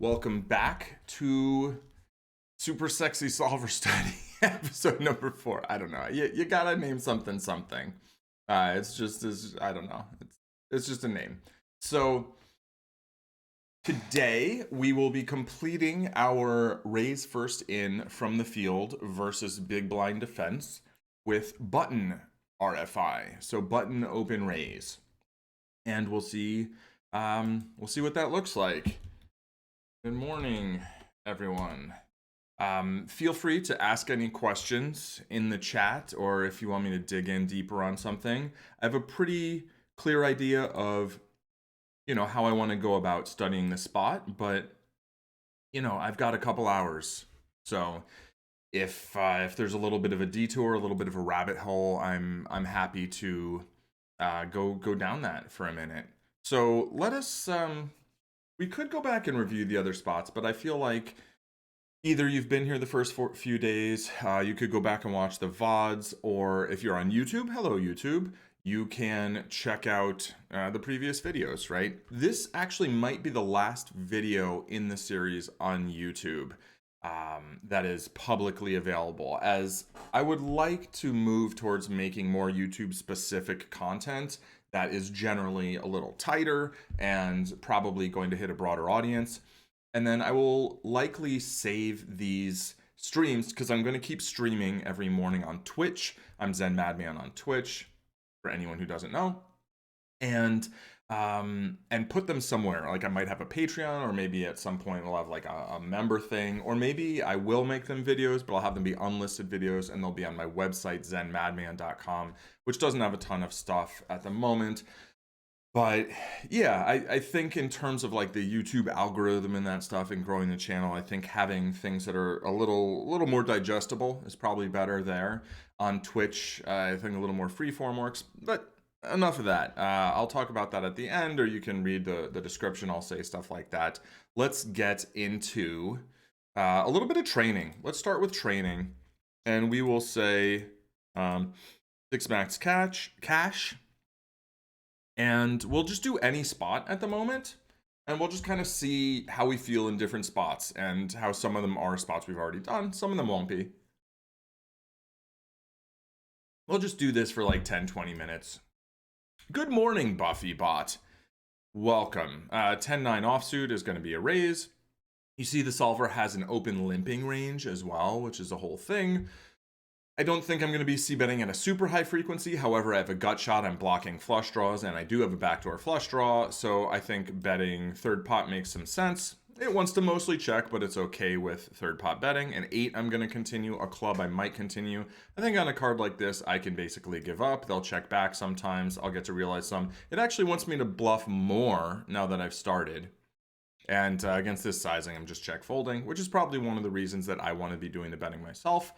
Welcome back to Super Sexy Solver Study, episode number 4. I don't know. You gotta name something. It's just I don't know. It's just a name. So today we will be completing our raise first in from the field versus big blind defense with button RFI. So button open raise, and we'll see what that looks like. Good morning, everyone. Feel free to ask any questions in the chat, or if you want me to dig in deeper on something. I have a pretty clear idea of, how I want to go about studying the spot, but, I've got a couple hours. So if there's a little bit of a detour, a little bit of a rabbit hole, I'm happy to go down that for a minute. So let us. We could go back and review the other spots, but I feel like either you've been here the first few days, you could go back and watch the VODs, or if you're on YouTube, hello YouTube, you can check out the previous videos, right? This actually might be the last video in the series on YouTube that is publicly available, as I would like to move towards making more YouTube specific content that is generally a little tighter and probably going to hit a broader audience. And then I will likely save these streams because I'm going to keep streaming every morning on Twitch. I'm Zen Madman on Twitch, for anyone who doesn't know. And put them somewhere. Like I might have a Patreon, or maybe at some point we'll have like a member thing, or maybe I will make them videos, but I'll have them be unlisted videos, and they'll be on my website, zenmadman.com, which doesn't have a ton of stuff at the moment. But yeah, I think in terms of like the YouTube algorithm and that stuff and growing the channel, I think having things that are a little more digestible is probably better there. On Twitch, I think a little more freeform works, but enough of that. I'll talk about that at the end, or you can read the description. I'll say stuff like that. Let's get into a little bit of training. Let's start with training, and we will say 6 max cash, and we'll just do any spot at the moment, and we'll just kind of see how we feel in different spots, and how some of them are spots we've already done, some of them won't be. We'll just do this for like 10-20 minutes. Good morning, Buffy Bot. Welcome. 10-9 offsuit is going to be a raise. You see the solver has an open limping range as well, which is a whole thing. I don't think I'm going to be c-betting at a super high frequency. However, I have a gut shot. I'm blocking flush draws, and I do have a backdoor flush draw. So I think betting third pot makes some sense. It wants to mostly check, but it's okay with third pot betting. An 8, I'm going to continue. A club, I might continue. I think on a card like this, I can basically give up. They'll check back sometimes. I'll get to realize some. It actually wants me to bluff more now that I've started. And against this sizing, I'm just check folding, which is probably one of the reasons that I want to be doing the betting myself.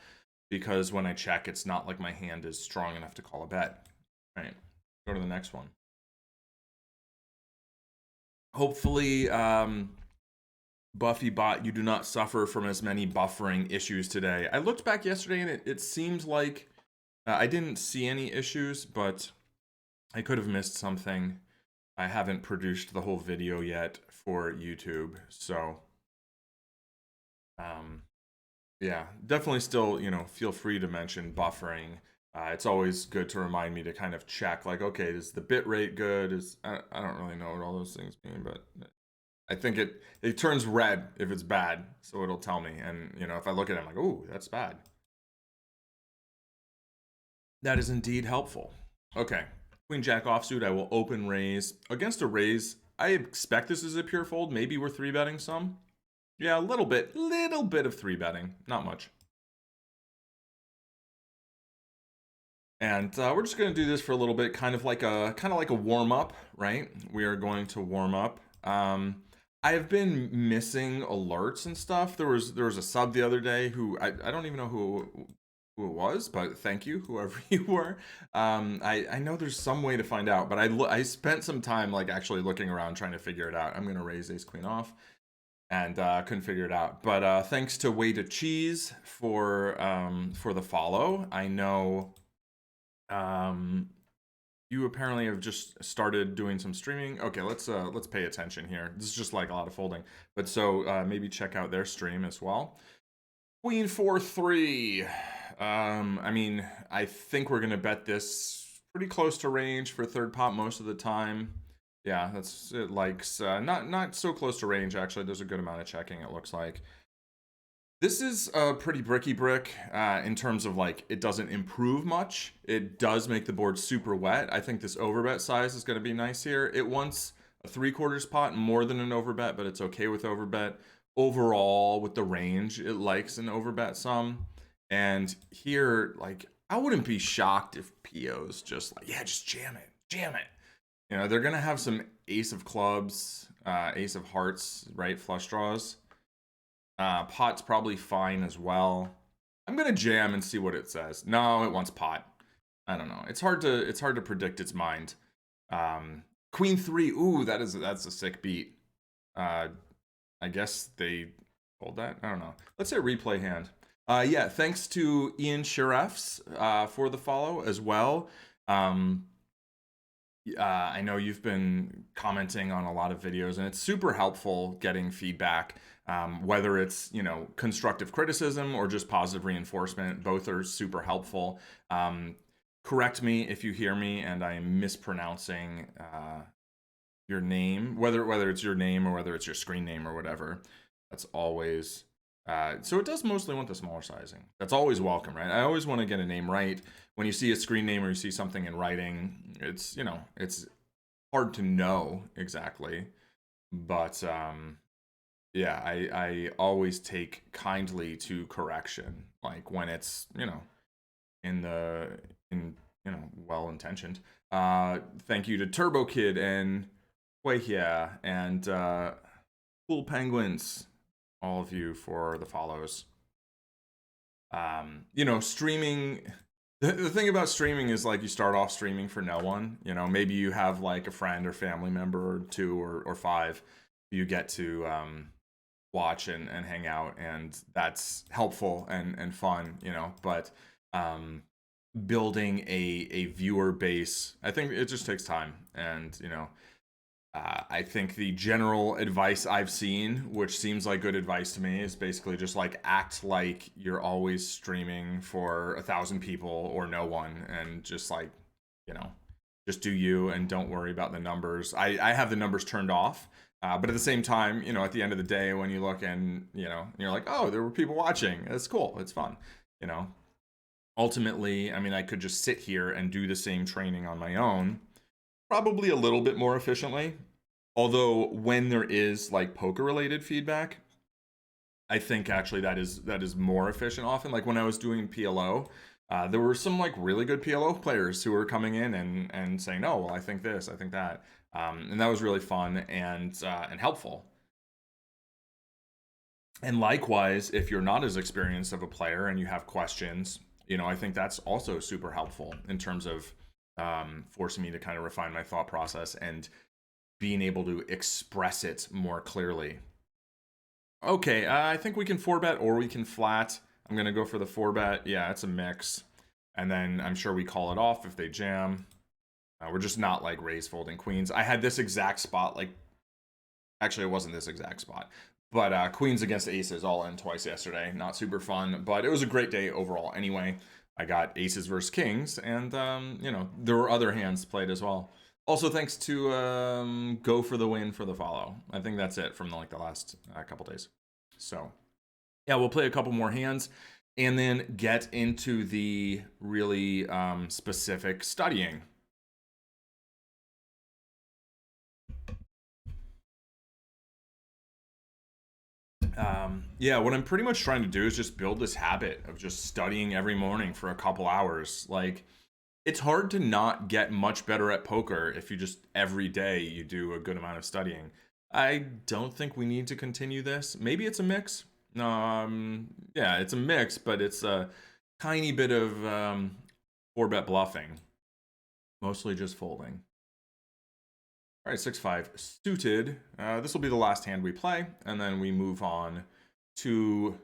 Because when I check, it's not like my hand is strong enough to call a bet. All right, go to the next one. Hopefully, Buffy Bot, you do not suffer from as many buffering issues today. I looked back yesterday, and it seems like I didn't see any issues, but I could have missed something. I haven't produced the whole video yet for YouTube, so yeah, definitely still, feel free to mention buffering. It's always good to remind me to kind of check, like, okay, is the bit rate good? I don't really know what all those things mean, but I think it turns red if it's bad, so it'll tell me. And, if I look at it, I'm like, oh, that's bad. That is indeed helpful. Okay, Queen Jack offsuit, I will open raise. Against a raise, I expect this is a pure fold. Maybe we're 3-betting some. Yeah, a little bit of 3-betting, not much. And we're just going to do this for a little bit, kind of like a warm up, right? We are going to warm up. I have been missing alerts and stuff. There was a sub the other day who I don't even know who it was, but thank you, whoever you were. I know there's some way to find out, but I spent some time like actually looking around trying to figure it out. I'm going to raise ace queen off. And couldn't figure it out, but thanks to Way to Cheese for the follow. I know you apparently have just started doing some streaming. Okay, let's pay attention here. This is just like a lot of folding, but so maybe check out their stream as well. Queen 4-3. I mean, I think we're gonna bet this pretty close to range for third pot most of the time. Yeah, that's it. Likes not so close to range actually. There's a good amount of checking. It looks like. This is a pretty bricky brick in terms of like it doesn't improve much. It does make the board super wet. I think this overbet size is going to be nice here. It wants a 3/4 pot more than an overbet, but it's okay with overbet. Overall, with the range, it likes an overbet some. And here, like, I wouldn't be shocked if PO's just like, yeah, just jam it, jam it. You know, they're going to have some ace of clubs, ace of hearts, right? Flush draws. Pot's probably fine as well. I'm gonna jam and see what it says. No, it wants pot. I don't know. It's hard to predict its mind. Queen 3. Ooh, that's a sick beat. I guess they fold that. I don't know. Let's say replay hand. Yeah, thanks to Ian Sharefs for the follow as well. I know you've been commenting on a lot of videos, and it's super helpful getting feedback. Whether it's, you know, constructive criticism or just positive reinforcement, both are super helpful. Correct me if you hear me and I am mispronouncing your name, whether it's your name or whether it's your screen name or whatever. That's always so it does mostly want the smaller sizing. That's always welcome, right? I always want to get a name right. When you see a screen name or you see something in writing, it's, you know, it's hard to know exactly, but yeah, I always take kindly to correction, like when it's, you know, in you know, well intentioned. Thank you to Turbo Kid and Huehia and Cool Penguins, all of you for the follows. You know, streaming. The thing about streaming is like you start off streaming for no one. You know, maybe you have like a friend or family member or two or five you get to watch and hang out, and that's helpful and fun, you know. But building a viewer base, I think it just takes time. And, you know, I think the general advice I've seen, which seems like good advice to me, is basically just like act like you're always streaming for 1,000 people or no one, and just like, you know, just do you and don't worry about the numbers. I have the numbers turned off, but at the same time, you know, at the end of the day, when you look and, you know, you're like, oh, there were people watching. It's cool. It's fun. You know, ultimately, I mean, I could just sit here and do the same training on my own, probably a little bit more efficiently. Although when there is like poker related feedback, I think actually that is more efficient often. Like when I was doing PLO, there were some like really good PLO players who were coming in and saying, "Oh, well, I think this, I think that," and that was really fun and helpful. And likewise, if you're not as experienced of a player and you have questions, you know, I think that's also super helpful in terms of forcing me to kind of refine my thought process and being able to express it more clearly. Okay, I think we can 4-bet or we can flat. I'm going to go for the 4-bet. Yeah, it's a mix. And then I'm sure we call it off if they jam. We're just not like raise folding queens. I had this exact spot, like, actually it wasn't this exact spot, but queens against aces all in twice yesterday. Not super fun, but it was a great day overall. Anyway, I got aces versus kings, and you know, there were other hands played as well. Also, thanks to Go for the Win for the follow. I think that's it from like the last couple days. So, yeah, we'll play a couple more hands and then get into the really specific studying. Yeah, what I'm pretty much trying to do is just build this habit of just studying every morning for a couple hours. Like, it's hard to not get much better at poker if you just every day you do a good amount of studying. I don't think we need to continue this. Maybe it's a mix. Yeah, it's a mix, but it's a tiny bit of 4-bet bluffing. Mostly just folding. All right, 6-5 suited. This will be the last hand we play, and then we move on to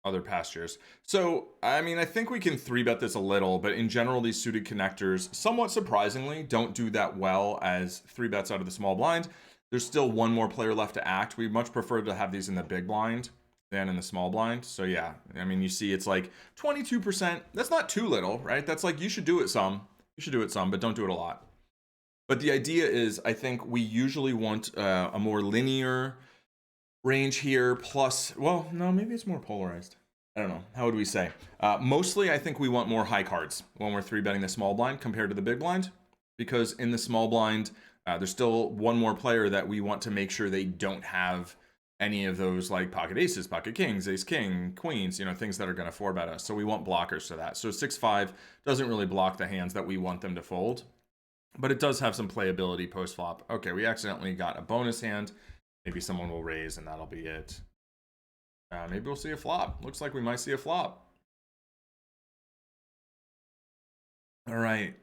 other pastures. So, I mean, I think we can 3-bet this a little, but in general, these suited connectors, somewhat surprisingly, don't do that well as 3-bets out of the small blind. There's still one more player left to act. We much prefer to have these in the big blind than in the small blind. So yeah, I mean, you see it's like 22%. That's not too little, right? That's like, you should do it some. You should do it some, but don't do it a lot. But the idea is, I think we usually want a more linear range here, plus, well, no, maybe it's more polarized. I don't know. How would we say? Mostly, I think we want more high cards when we're 3-betting the small blind compared to the big blind, because in the small blind, there's still one more player that we want to make sure they don't have any of those like pocket aces, pocket kings, ace king, queens, you know, things that are going to 4-bet us. So we want blockers to that. So 6-5 doesn't really block the hands that we want them to fold, but it does have some playability post flop. Okay, we accidentally got a bonus hand. Maybe someone will raise and that'll be it. Maybe we'll see a flop. Looks like we might see a flop. All right.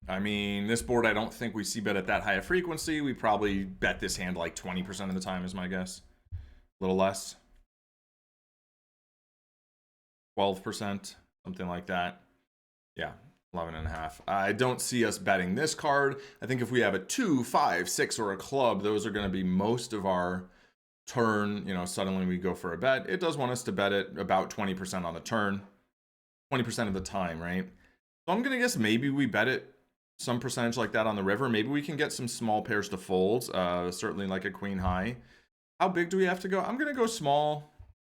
I mean, this board, I don't think we see bet at that high a frequency. We probably bet this hand like 20% of the time is my guess. A little less. 12%, something like that. Yeah, 11.5. I don't see us betting this card. I think if we have a 2, 5, 6, or a club, those are going to be most of our turn. You know, suddenly we go for a bet. It does want us to bet it about 20% on the turn, 20% of the time, right? So I'm going to guess maybe we bet it some percentage like that on the river. Maybe we can get some small pairs to fold, certainly like a queen high. How big do we have to go? I'm going to go small.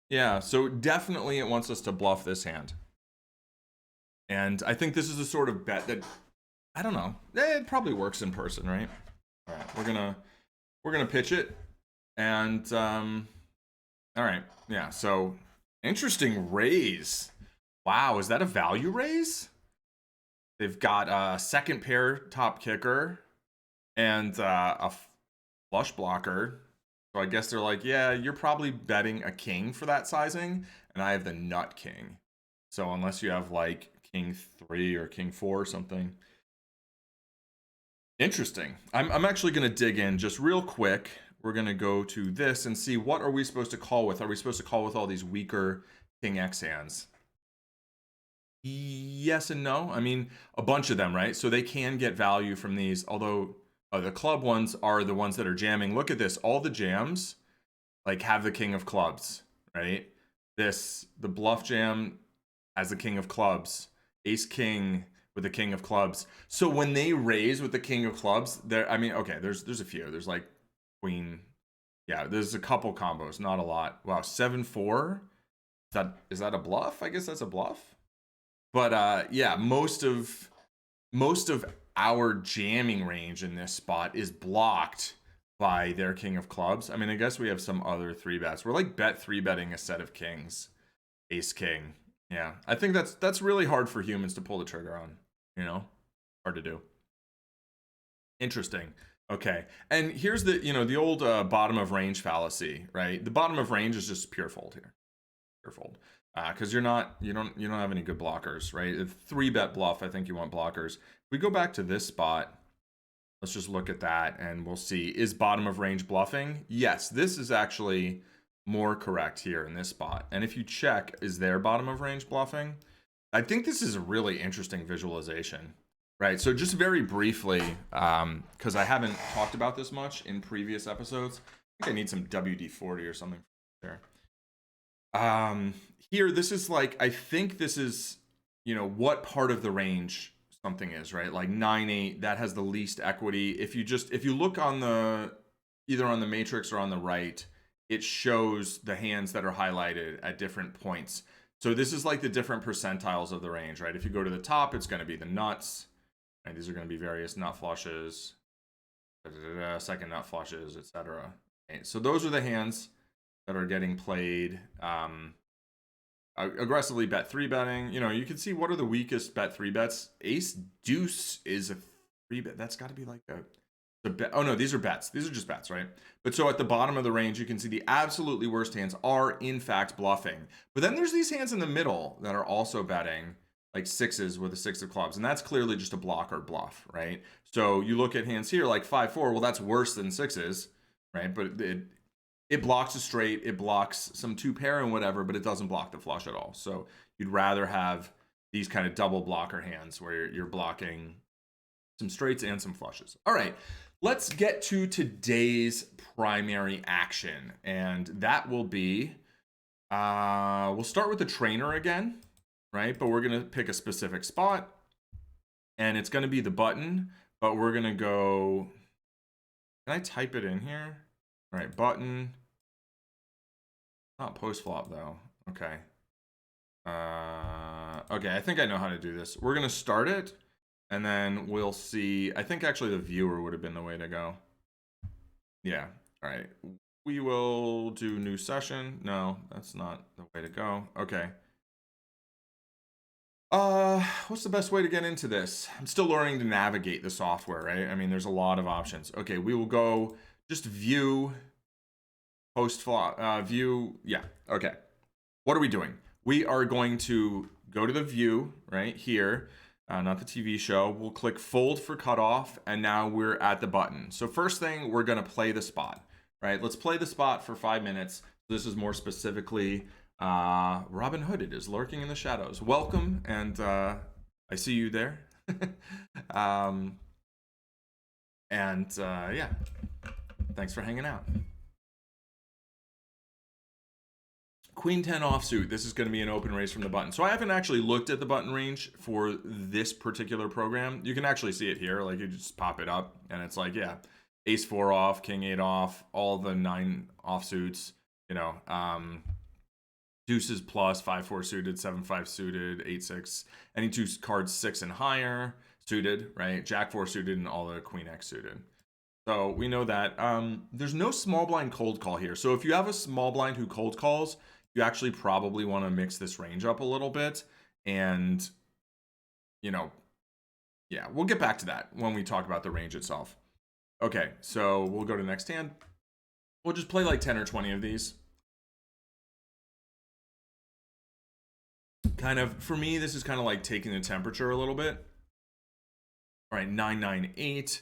Yeah, so definitely it wants us to bluff this hand. And I think this is a sort of bet that, I don't know, it probably works in person, right? All right, we're gonna pitch it, and all right, yeah. So interesting raise. Wow, is that a value raise? They've got a second pair top kicker and a flush blocker. So I guess they're like, yeah, you're probably betting a king for that sizing, and I have the nut king. So unless you have like king 3 or king 4 or something. Interesting. I'm actually going to dig in just real quick. We're going to go to this and see what are we supposed to call with. Are we supposed to call with all these weaker king X hands? Yes and no. I mean, a bunch of them, right? So they can get value from these, although the club ones are the ones that are jamming. Look at this. All the jams like have the king of clubs, right? The bluff jam has the king of clubs. Ace king with the king of clubs. So when they raise with the king of clubs, there, I mean, okay, there's a few. There's like queen. Yeah, there's a couple combos, not a lot. Wow, 7-4. Is that a bluff? I guess that's a bluff. But yeah, most of our jamming range in this spot is blocked by their king of clubs. I mean, I guess we have some other 3-bets. We're like bet 3-betting a set of kings. Ace king. Yeah, I think that's really hard for humans to pull the trigger on, you know? Hard to do. Interesting. Okay. And here's the, you know, the old bottom of range fallacy, right? The bottom of range is just pure fold here. Pure fold. Because you don't have any good blockers, right? If 3-bet bluff, I think you want blockers. If we go back to this spot, let's just look at that and we'll see. Is bottom of range bluffing? Yes, this is actually more correct here in this spot. And if you check, is there bottom of range bluffing? I think this is a really interesting visualization, right? So just very briefly, because I haven't talked about this much in previous episodes, I think I need some WD-40 or something there. Here, this is like, I think this is, you know, what part of the range something is, right? Like 9-8, that has the least equity. If you look on the, either on the matrix or on the right, it shows the hands that are highlighted at different points. So this is like the different percentiles of the range, right? If you go to the top, it's going to be the nuts, right? These are going to be various nut flushes, second nut flushes, etc. Okay, so those are the hands that are getting played. Aggressively bet 3-betting. You know, you can see what are the weakest bet 3-bets. Ace deuce is a 3-bet. That's got to be like a bet. Oh no, these are bets. These are just bets, right? But so at the bottom of the range, you can see the absolutely worst hands are in fact bluffing. But then there's these hands in the middle that are also betting, like 6s with a 6 of clubs, and that's clearly just a block or bluff, right? So you look at hands here like 5-4. Well, that's worse than 6s, right? But it blocks a straight, it blocks some two pair and whatever, but it doesn't block the flush at all. So you'd rather have these kind of double blocker hands where you're blocking some straights and some flushes. All right, let's get to today's primary action. And that will be, we'll start with the trainer again, right? But we're gonna pick a specific spot and it's gonna be the button, but we're gonna go, can I type it in here? All right, button, not post flop though, okay. Okay, I think I know how to do this. We're gonna start it and then we'll see. I think actually the viewer would have been the way to go. Yeah, all right. We will do new session. No, that's not the way to go. Okay. What's the best way to get into this? I'm still learning to navigate the software, right? I mean, there's a lot of options. Okay, we will go just view, post flop, view. Yeah, okay. What are we doing? We are going to go to the view right here, not the TV show. We'll click fold for cutoff, and now we're at the button. So first thing, we're gonna play the spot, right? Let's play the spot for 5 minutes. This is more specifically Robin Hood. It is lurking in the shadows. Welcome, and I see you there. Yeah, thanks for hanging out. Queen 10 offsuit. This is going to be an open raise from the button. So I haven't actually looked at the button range for this particular program. You can actually see it here. Like you just pop it up and it's like, yeah, ace 4 off, king 8 off, all the 9 offsuits, you know, deuces plus, 5-4 suited, 7-5 suited, 8-6, any two cards 6 and higher suited, right? Jack 4 suited and all the queen X suited. So we know that. There's no small blind cold call here. So if you have a small blind who cold calls, you actually probably want to mix this range up a little bit. And, you know, yeah, we'll get back to that when we talk about the range itself. Okay, so we'll go to next hand. We'll just play like 10 or 20 of these. Kind of, for me, this is kind of like taking the temperature a little bit. All right, 9-9-8.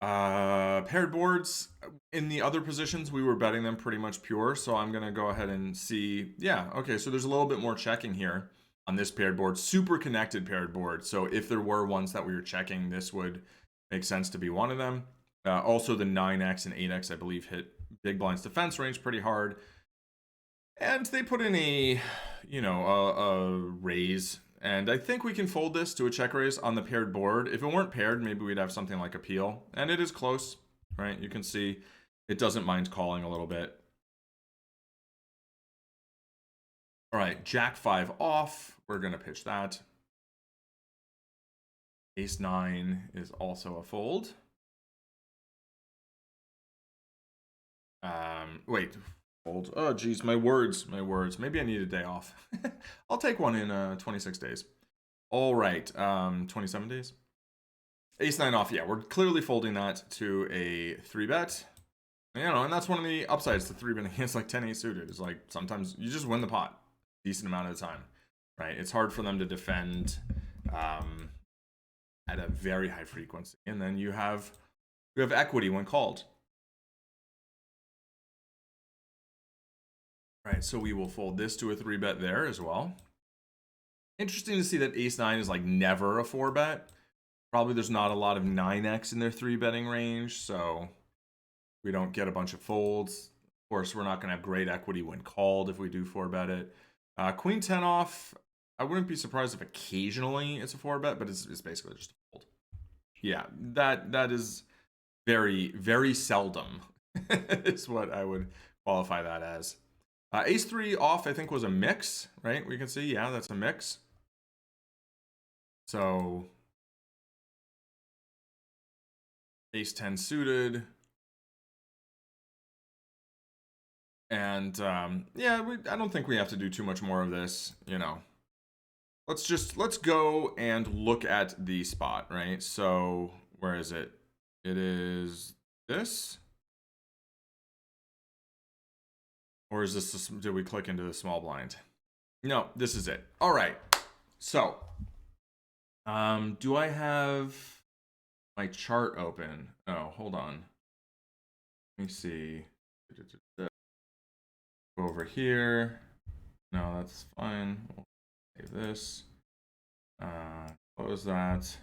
Paired boards, in the other positions, we were betting them pretty much pure. So I'm going to go ahead and see. Yeah, okay, so there's a little bit more checking here on this paired board. Super connected paired board. So if there were ones that we were checking, this would make sense to be one of them. Also, the 9x and 8x, I believe, hit big blind's defense range pretty hard. And they put in a, you know, a raise. And I think we can fold this to a check raise on the paired board. If it weren't paired, maybe we'd have something like a peel. And it is close, right? You can see it doesn't mind calling a little bit. All right, Jack 5 off. We're going to pitch that. Ace 9 is also a fold. Wait, fold. Oh, geez, my words. Maybe I need a day off. I'll take one in 26 days. All right, 27 days. Ace 9 off, yeah, we're clearly folding that to a 3-bet. You know, and that's one of the upsides to 3-betting. It's like 10-8 suited. It's like sometimes you just win the pot a decent amount of the time, right? It's hard for them to defend at a very high frequency. And then you have equity when called. Right, so we will fold this to a 3-bet there as well. Interesting to see that ace 9 is like never a 4-bet. Probably there's not a lot of 9x in their 3-betting range, so we don't get a bunch of folds. Of course, we're not going to have great equity when called if we do 4-bet it. Queen 10 off, I wouldn't be surprised if occasionally it's a 4-bet, but it's basically just a fold. Yeah, that is very, very seldom is what I would qualify that as. Ace 3 off, I think, was a mix, right? We can see, yeah, that's a mix. So ace 10 suited. And yeah, I don't think we have to do too much more of this, you know. Let's go and look at the spot, right? So where is it? It is this. Or is this, did we click into the small blind? No, this is it. All right. So, do I have my chart open? Oh, hold on. Let me see. Go over here. No, that's fine. We'll save this. Close that.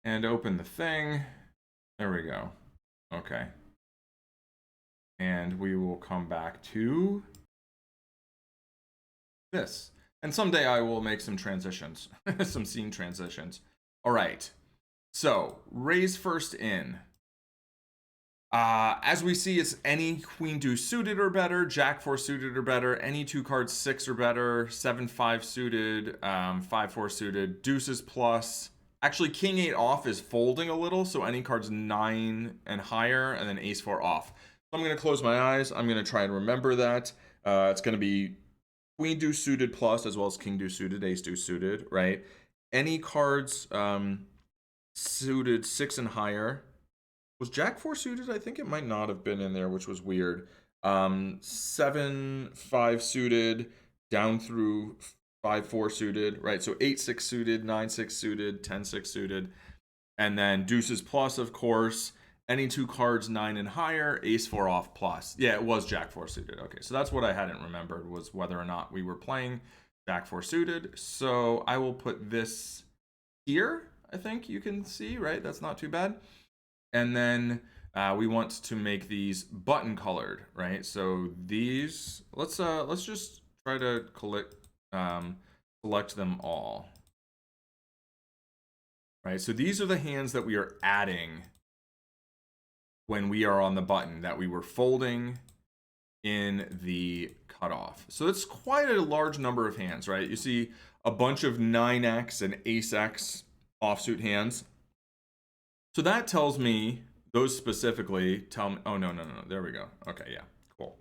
And open the thing. There we go. Okay. And we will come back to this. And someday I will make some transitions, some scene transitions. All right. So, raise first in. As we see, it's any queen deuce suited or better, jack 4 suited or better, any 2 cards 6 or better, 7-5 suited, 5-4 suited, deuces plus. Actually, king 8 off is folding a little, so any cards 9 and higher, and then ace 4 off. So I'm going to close my eyes. I'm going to try and remember that. It's going to be queen deuce suited plus, as well as king deuce suited, ace deuce suited, right? Any cards suited 6 and higher. Was jack 4 suited? I think it might not have been in there, which was weird. 7-5 suited down through 5-4 suited, right? So 8-6 suited, 9-6 suited, 10-6 suited, and then deuces plus, of course. Any 2 cards 9 and higher, ace 4 off plus. Yeah, it was jack 4 suited. Okay, so that's what I hadn't remembered, was whether or not we were playing jack 4 suited. So I will put this here. I think you can see, right? That's not too bad. And then we want to make these button colored, right? So these, let's just try to select them all, right? So these are the hands that we are adding when we are on the button that we were folding in the cutoff. So it's quite a large number of hands, right? You see a bunch of 9x and ace-x offsuit hands. So that tells me, those specifically tell me, oh, no, there we go. Okay, yeah, cool.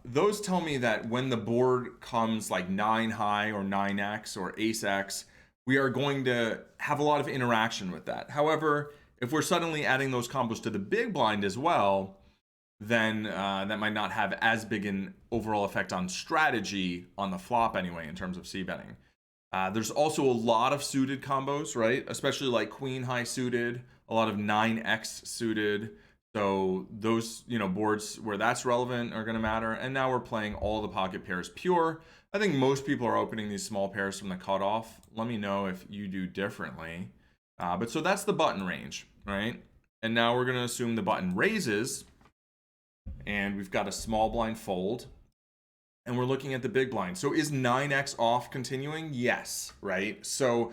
Those tell me that when the board comes like 9 high or 9x or ace-x, we are going to have a lot of interaction with that. However, if we're suddenly adding those combos to the big blind as well, then that might not have as big an overall effect on strategy on the flop anyway, in terms of c-betting. There's also a lot of suited combos, right? Especially like queen high suited, a lot of 9x suited. So those, boards where that's relevant are going to matter. And now we're playing all the pocket pairs pure. I think most people are opening these small pairs from the cutoff. Let me know if you do differently. But so that's the button range, right? And now we're going to assume the button raises. And we've got a small blind fold. And we're looking at the big blind. So is 9x off continuing? Yes, right? So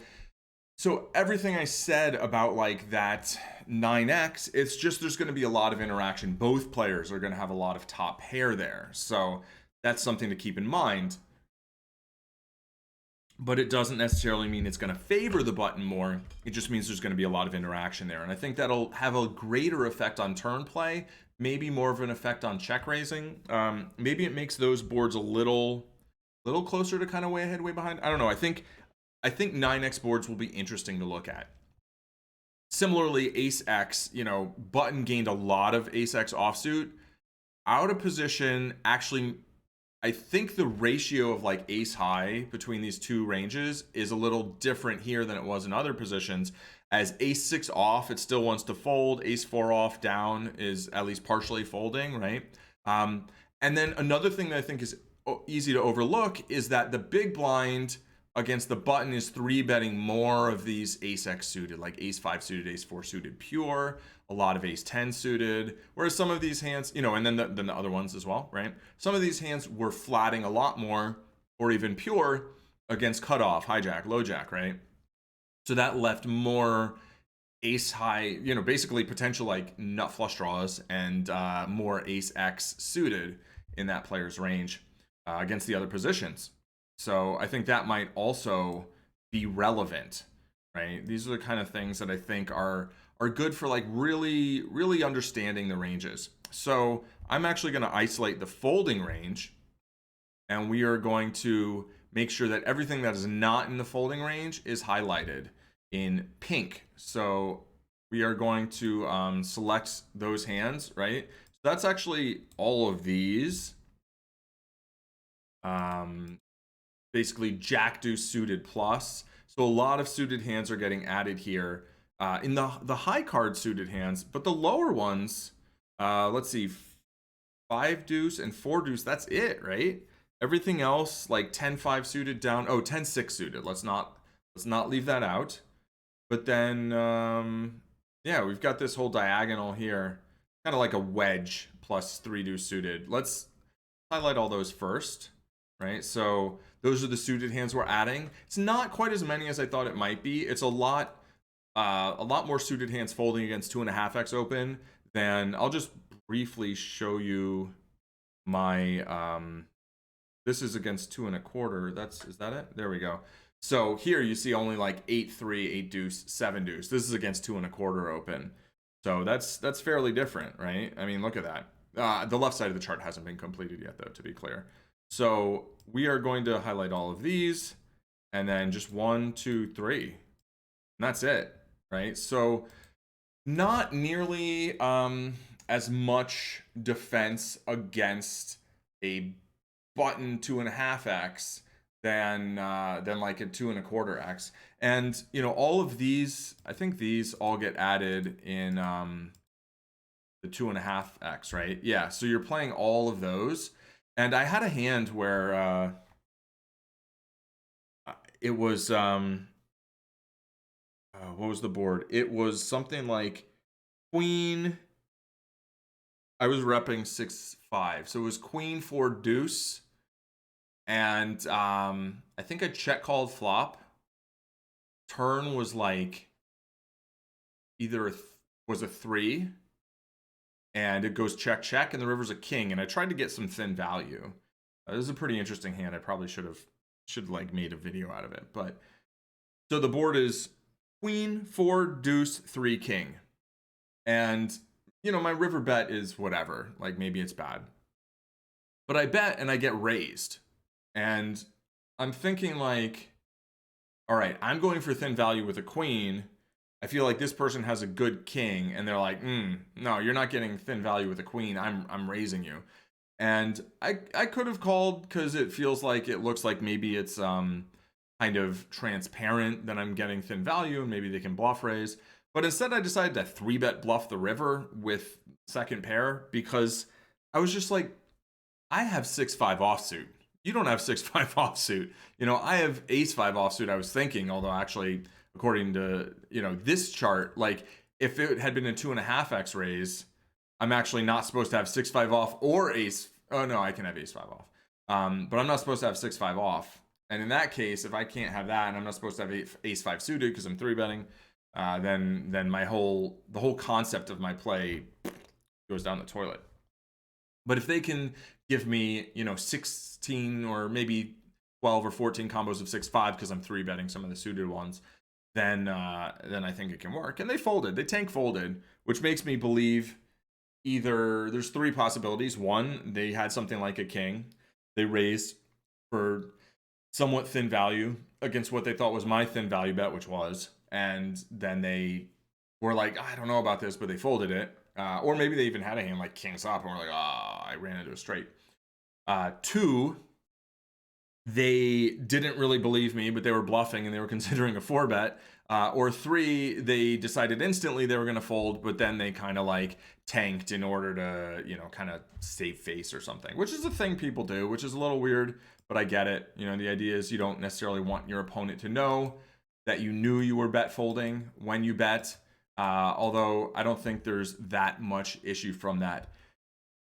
everything I said about like that 9x, it's just there's going to be a lot of interaction. Both players are going to have a lot of top pair there. So that's something to keep in mind. But it doesn't necessarily mean it's going to favor the button more. It just means there's going to be a lot of interaction there. And I think that'll have a greater effect on turn play, maybe more of an effect on check raising. Maybe it makes those boards a little closer to kind of way ahead, way behind. I don't know. I think 9x boards will be interesting to look at. Similarly, ace-x, button gained a lot of ace-x offsuit. Out of position, actually, I think the ratio of like ace high between these two ranges is a little different here than it was in other positions. As ace 6 off, it still wants to fold. Ace 4 off down is at least partially folding, right? And then another thing that I think is easy to overlook is that the big blind against the button is 3-betting more of these ace-x suited, like ace 5 suited, ace 4 suited pure, a lot of ace 10 suited, whereas some of these hands, and then the other ones as well, right? Some of these hands were flatting a lot more, or even pure, against cutoff, hijack, low jack, right? So that left more ace high, basically potential like nut flush draws and more ace-x suited in that player's range against the other positions. So I think that might also be relevant, right? These are the kind of things that I think are good for like really, really understanding the ranges. So I'm actually going to isolate the folding range, and we are going to make sure that everything that is not in the folding range is highlighted in pink. So we are going to select those hands, right? So that's actually all of these. Basically jack deuce suited plus. So a lot of suited hands are getting added here in the high card suited hands, but the lower ones, let's see, 5 deuce and 4 deuce. That's it, right? Everything else, like 10-5 suited down. Oh, 10-6 suited. Let's not leave that out. But then, yeah, we've got this whole diagonal here, kind of like a wedge plus 3 deuce suited. Let's highlight all those first, right? So those are the suited hands we're adding. It's not quite as many as I thought it might be. It's a lot more suited hands folding against 2.5x open than. I'll just briefly show you my. This is against 2 1/4. Is that it? There we go. So here you see only like 8-3, 8 deuce, 7 deuce. This is against 2 1/4 open. So that's fairly different, right? I mean, look at that. The left side of the chart hasn't been completed yet, though, to be clear. So we are going to highlight all of these, and then just 1, 2, 3, and that's it, right? So not nearly as much defense against a button 2.5x than like a 2 1/4x. And you know, all of these, I think these all get added in the 2.5x, right? Yeah, so you're playing all of those. And I had a hand where it was what was the board? It was something like queen. I was repping 6-5, so it was queen 4 deuce, and I think I check called flop. Turn was like either was a 3, and it goes check check, and the river's a king, and I tried to get some thin value. This is a pretty interesting hand. I probably should like made a video out of it. But so the board is queen 4 deuce 3 king, and you know, my river bet is whatever, like maybe it's bad, but I bet and I get raised, and I'm thinking like, all right, I'm going for thin value with a queen. I feel like this person has a good king, and they're like, no, you're not getting thin value with a queen. I'm raising you. And I could have called because it feels like it looks like maybe it's kind of transparent that I'm getting thin value and maybe they can bluff raise. But instead I decided to 3-bet bluff the river with second pair because I was just like, I have 6-5 offsuit. You don't have 6-5 offsuit. You know, I have ace-5 offsuit, I was thinking, although actually, according to, you know, this chart, like if it had been a 2.5x raise, I'm actually not supposed to have 6-5 off or ace. Oh no, I can have ace-5 off. But I'm not supposed to have 6-5 off. And in that case, if I can't have that and I'm not supposed to have ace-5 suited because I'm 3-betting, then the whole concept of my play goes down the toilet. But if they can give me, you know, 16 or maybe 12 or 14 combos of 6-5 because I'm 3-betting some of the suited ones, then I think it can work. And they folded. They tank folded, which makes me believe either there's 3 possibilities. One, they had something like a king. They raised for somewhat thin value against what they thought was my thin value bet, which was, and then they were like, I don't know about this, but they folded it. Or maybe they even had a hand like kings up and were like, I ran into a straight. 2, they didn't really believe me, but they were bluffing and they were considering a 4-bet. Or 3, they decided instantly they were going to fold, but then they kind of like tanked in order to, you know, kind of save face or something, which is a thing people do, which is a little weird, but I get it. You know, the idea is you don't necessarily want your opponent to know that you knew you were bet folding when you bet. Although I don't think there's that much issue from that.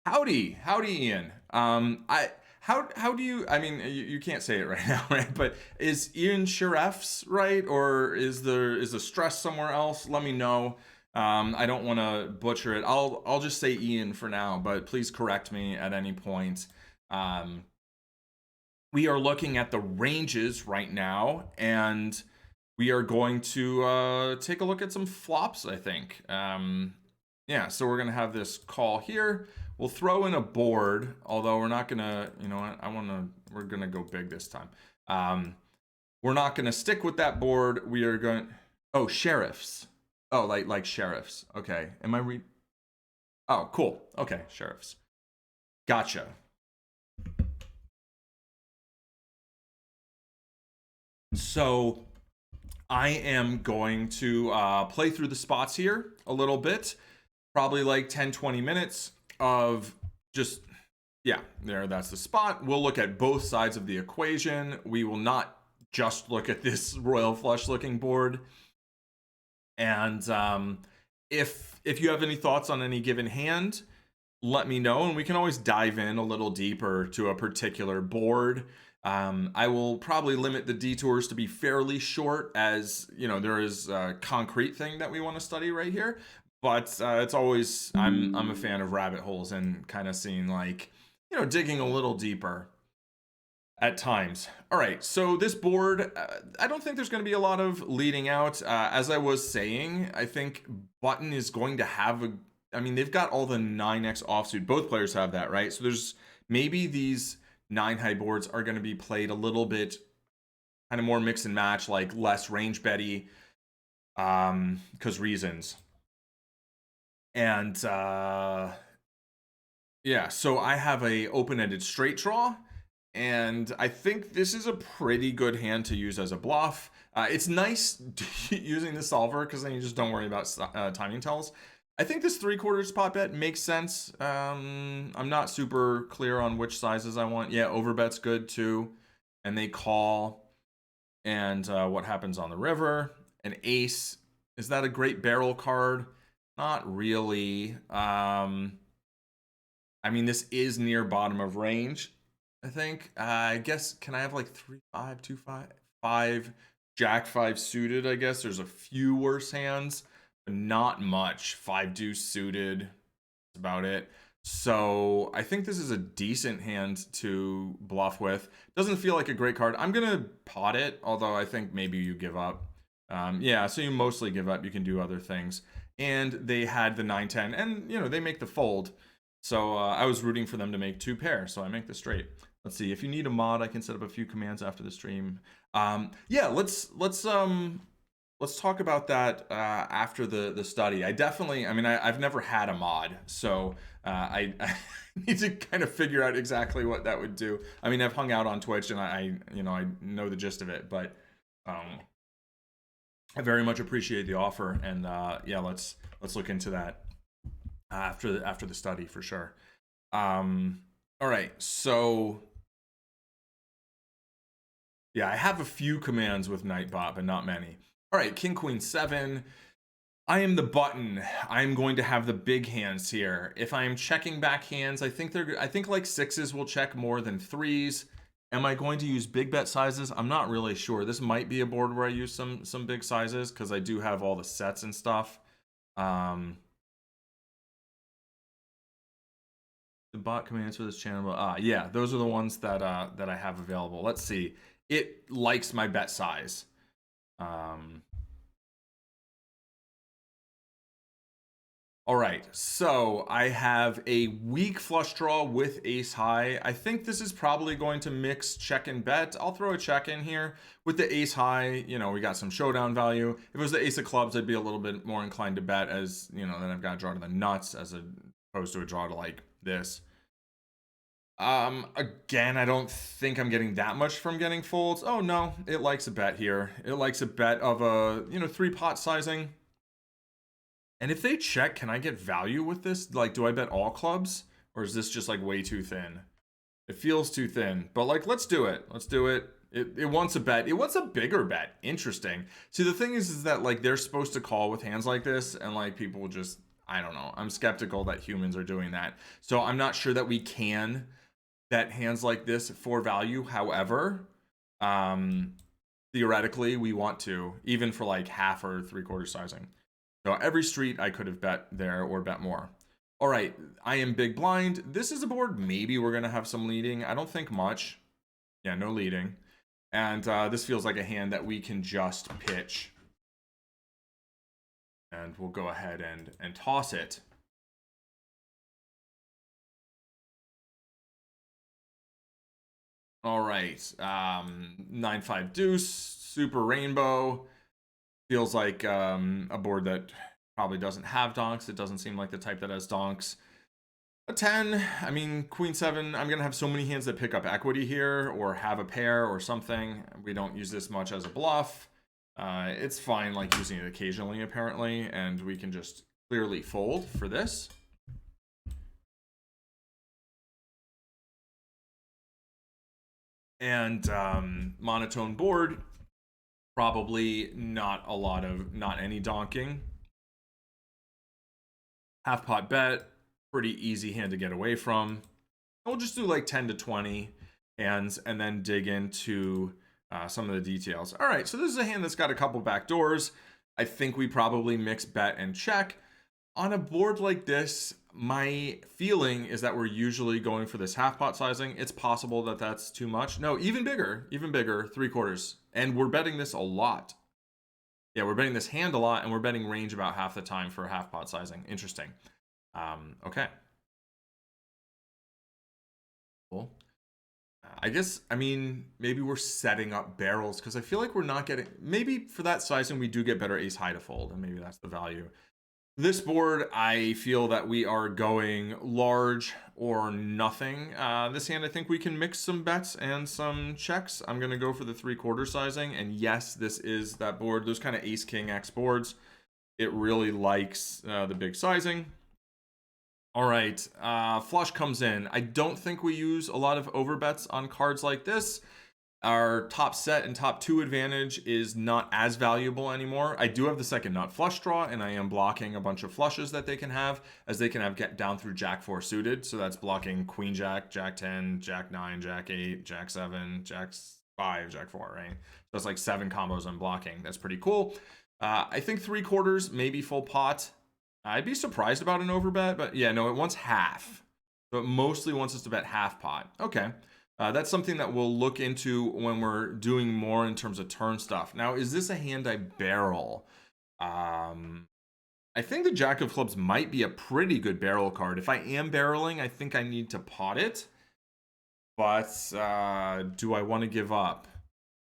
Howdy, Ian. How do you, I mean, you can't say it right now, right? But is Ian Sharef's right? Or is the stress somewhere else? Let me know. I don't want to butcher it. I'll just say Ian for now, but please correct me at any point. We are looking at the ranges right now, and we are going to take a look at some flops, I think. Yeah, so we're going to have this call here. We'll throw in a board, although we're not going to, you know what, we're going to go big this time. We're not going to stick with that board. We are going, oh, sheriffs. Oh, like sheriffs. Okay. Am I oh, cool. Okay, sheriffs. Gotcha. So I am going to play through the spots here a little bit, probably like 10-20 minutes of just Yeah, that's the spot. We'll look at both sides of the equation. We will not just look at this royal flush looking board. And if you have any thoughts on any given hand, let me know, and we can always dive in a little deeper to a particular board. I will probably limit the detours to be fairly short, as you know there is a concrete thing that we want to study right here. But it's always I'm a fan of rabbit holes and kind of seeing like digging a little deeper at times. All right, so this board, I don't think there's going to be a lot of leading out. As I was saying, I think Button is going to have a. I mean, they've got all the 9x offsuit. Both players have that, right? So there's maybe these 9 high boards are going to be played a little bit kind of more mix and match, like less range betty, because reasons. And yeah, so I have a open-ended straight draw. And I think this is a pretty good hand to use as a bluff. It's nice using the solver because then you just don't worry about timing tells. I think this 3/4 pot bet makes sense. I'm not super clear on which sizes I want. Yeah, overbet's good too. And they call. And what happens on the river? An ace. Is that a great barrel card? Not really. I mean, this is near bottom of range. I think. I guess, can I have like 3-5, 2-5, 5, Jack 5 suited? I guess there's a few worse hands, but not much. 5 deuce suited. That's about it. So I think this is a decent hand to bluff with. Doesn't feel like a great card. I'm going to pot it, although I think maybe you give up. Yeah, so you mostly give up. You can do other things. And they had the 9-10, and they make the fold. So I was rooting for them to make 2 pair, so I make the straight. Let's see. If you need a mod, I can set up a few commands after the stream. Yeah, let's talk about that after the study. I mean, I've never had a mod, so I need to kind of figure out exactly what that would do. I mean, I've hung out on Twitch and I know the gist of it, but I very much appreciate the offer, and yeah, let's look into that after the study for sure. All right, so yeah, I have a few commands with Nightbot, but not many. All right, King Queen 7. I am the button. I'm going to have the big hands here. If I am checking back hands, I think like 6s will check more than 3s. Am I going to use big bet sizes? I'm not really sure. This might be a board where I use some big sizes because I do have all the sets and stuff. The bot commands for this channel. Yeah, those are the ones that I have available. Let's see. It likes my bet size. All right, so I have a weak flush draw with ace high. I think this is probably going to mix check and bet. I'll throw a check in here with the ace high. We got some showdown value. If it was the ace of clubs, I'd be a little bit more inclined to bet, as then I've got a draw to the nuts as opposed to a draw to like this. Again, I don't think I'm getting that much from getting folds. Oh no, it likes a bet here. It likes a bet of a 3 pot sizing. And if they check, can I get value with this? Like, do I bet all clubs? Or is this just like way too thin? It feels too thin, but like, let's do it. Let's do it. It wants a bet. It wants a bigger bet. Interesting. See, the thing is that like they're supposed to call with hands like this, and like people will just, I don't know. I'm skeptical that humans are doing that. So I'm not sure that we can bet hands like this for value. However, theoretically we want to, even for like half or 3/4 sizing. So every street I could have bet there or bet more. All right, I am big blind. This is a board maybe we're gonna have some leading. I don't think much. Yeah, no leading. And this feels like a hand that we can just pitch. And we'll go ahead and toss it. All right, 9-5 deuce, super rainbow. Feels like a board that probably doesn't have donks. It doesn't seem like the type that has donks. A 10, I mean, Queen 7, I'm going to have so many hands that pick up equity here or have a pair or something. We don't use this much as a bluff. It's fine like using it occasionally, apparently, and we can just clearly fold for this. And monotone board, probably not any donking. Half pot bet, pretty easy hand to get away from. We'll just do like 10 to 20 hands and then dig into some of the details. All right, so this is a hand that's got a couple back doors. I think we probably mix bet and check. On a board like this, my feeling is that we're usually going for this half pot sizing. It's possible that that's too much. No, even bigger, 3/4. And we're betting this a lot. Yeah, we're betting this hand a lot, and we're betting range about half the time for half pot sizing. Interesting. Okay. Cool. I guess, I mean, maybe we're setting up barrels because I feel like we're not getting, maybe for that sizing, we do get better ace high to fold, and maybe that's the value. This board, I feel that we are going large or nothing. This hand, I think we can mix some bets and some checks. I'm going to go for the 3/4 sizing. And yes, this is that board. Those kind of ace king X boards, it really likes the big sizing. All right, flush comes in. I don't think we use a lot of overbets on cards like this. Our top set and top 2 advantage is not as valuable anymore. I do have the second nut flush draw, and I am blocking a bunch of flushes that they can have, as they can have get down through Jack 4 suited. So that's blocking Queen Jack, Jack 10, Jack 9, Jack 8, Jack 7, Jack 5, Jack 4, right? So that's like 7 combos I'm blocking. That's pretty cool. I think 3/4, maybe full pot. I'd be surprised about an overbet, but yeah, no, it wants half. So it mostly wants us to bet half pot. Okay. That's something that we'll look into when we're doing more in terms of turn stuff. Now, is this a hand I barrel? I think the Jack of Clubs might be a pretty good barrel card. If I am barreling, I think I need to pot it. But do I want to give up?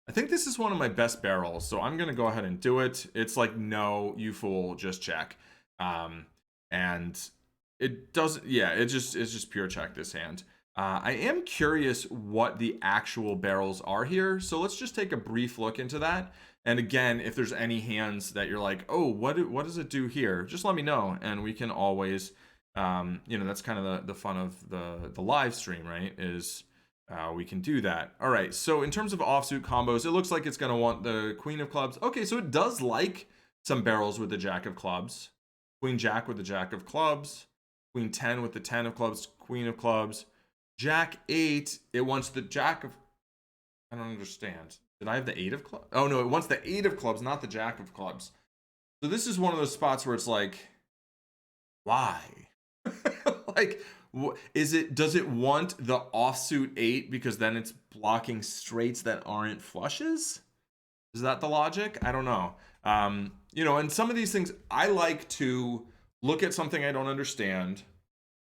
I think this is one of my best barrels, so I'm going to go ahead and do it. It's like, no, you fool, just check. And it doesn't, yeah, it's just pure check this hand. I am curious what the actual barrels are here, so let's just take a brief look into that. And again, if there's any hands that you're like, oh, what does it do here? Just let me know, and we can always, that's kind of the fun of the live stream, right? Is we can do that. All right, so in terms of offsuit combos, it looks like it's going to want the Queen of Clubs. Okay, so it does like some barrels with the Jack of Clubs. Queen Jack with the Jack of Clubs. Queen 10 with the 10 of Clubs. Queen of Clubs. Jack 8, it wants the Jack of... I don't understand. Did I have the 8 of Clubs? Oh, no, it wants the 8 of Clubs, not the Jack of Clubs. So this is one of those spots where it's like, why? Like, does it want the offsuit 8 because then it's blocking straights that aren't flushes? Is that the logic? I don't know. And some of these things, I like to look at something I don't understand,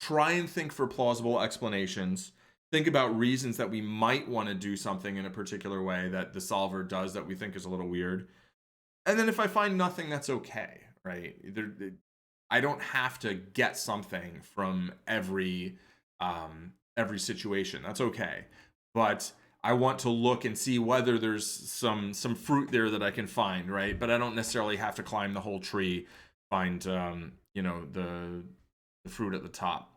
try and think for plausible explanations, think about reasons that we might want to do something in a particular way that the solver does that we think is a little weird. And then if I find nothing, that's okay, right? I don't have to get something from every situation. That's okay. But I want to look and see whether there's some fruit there that I can find, right? But I don't necessarily have to climb the whole tree, find the fruit at the top.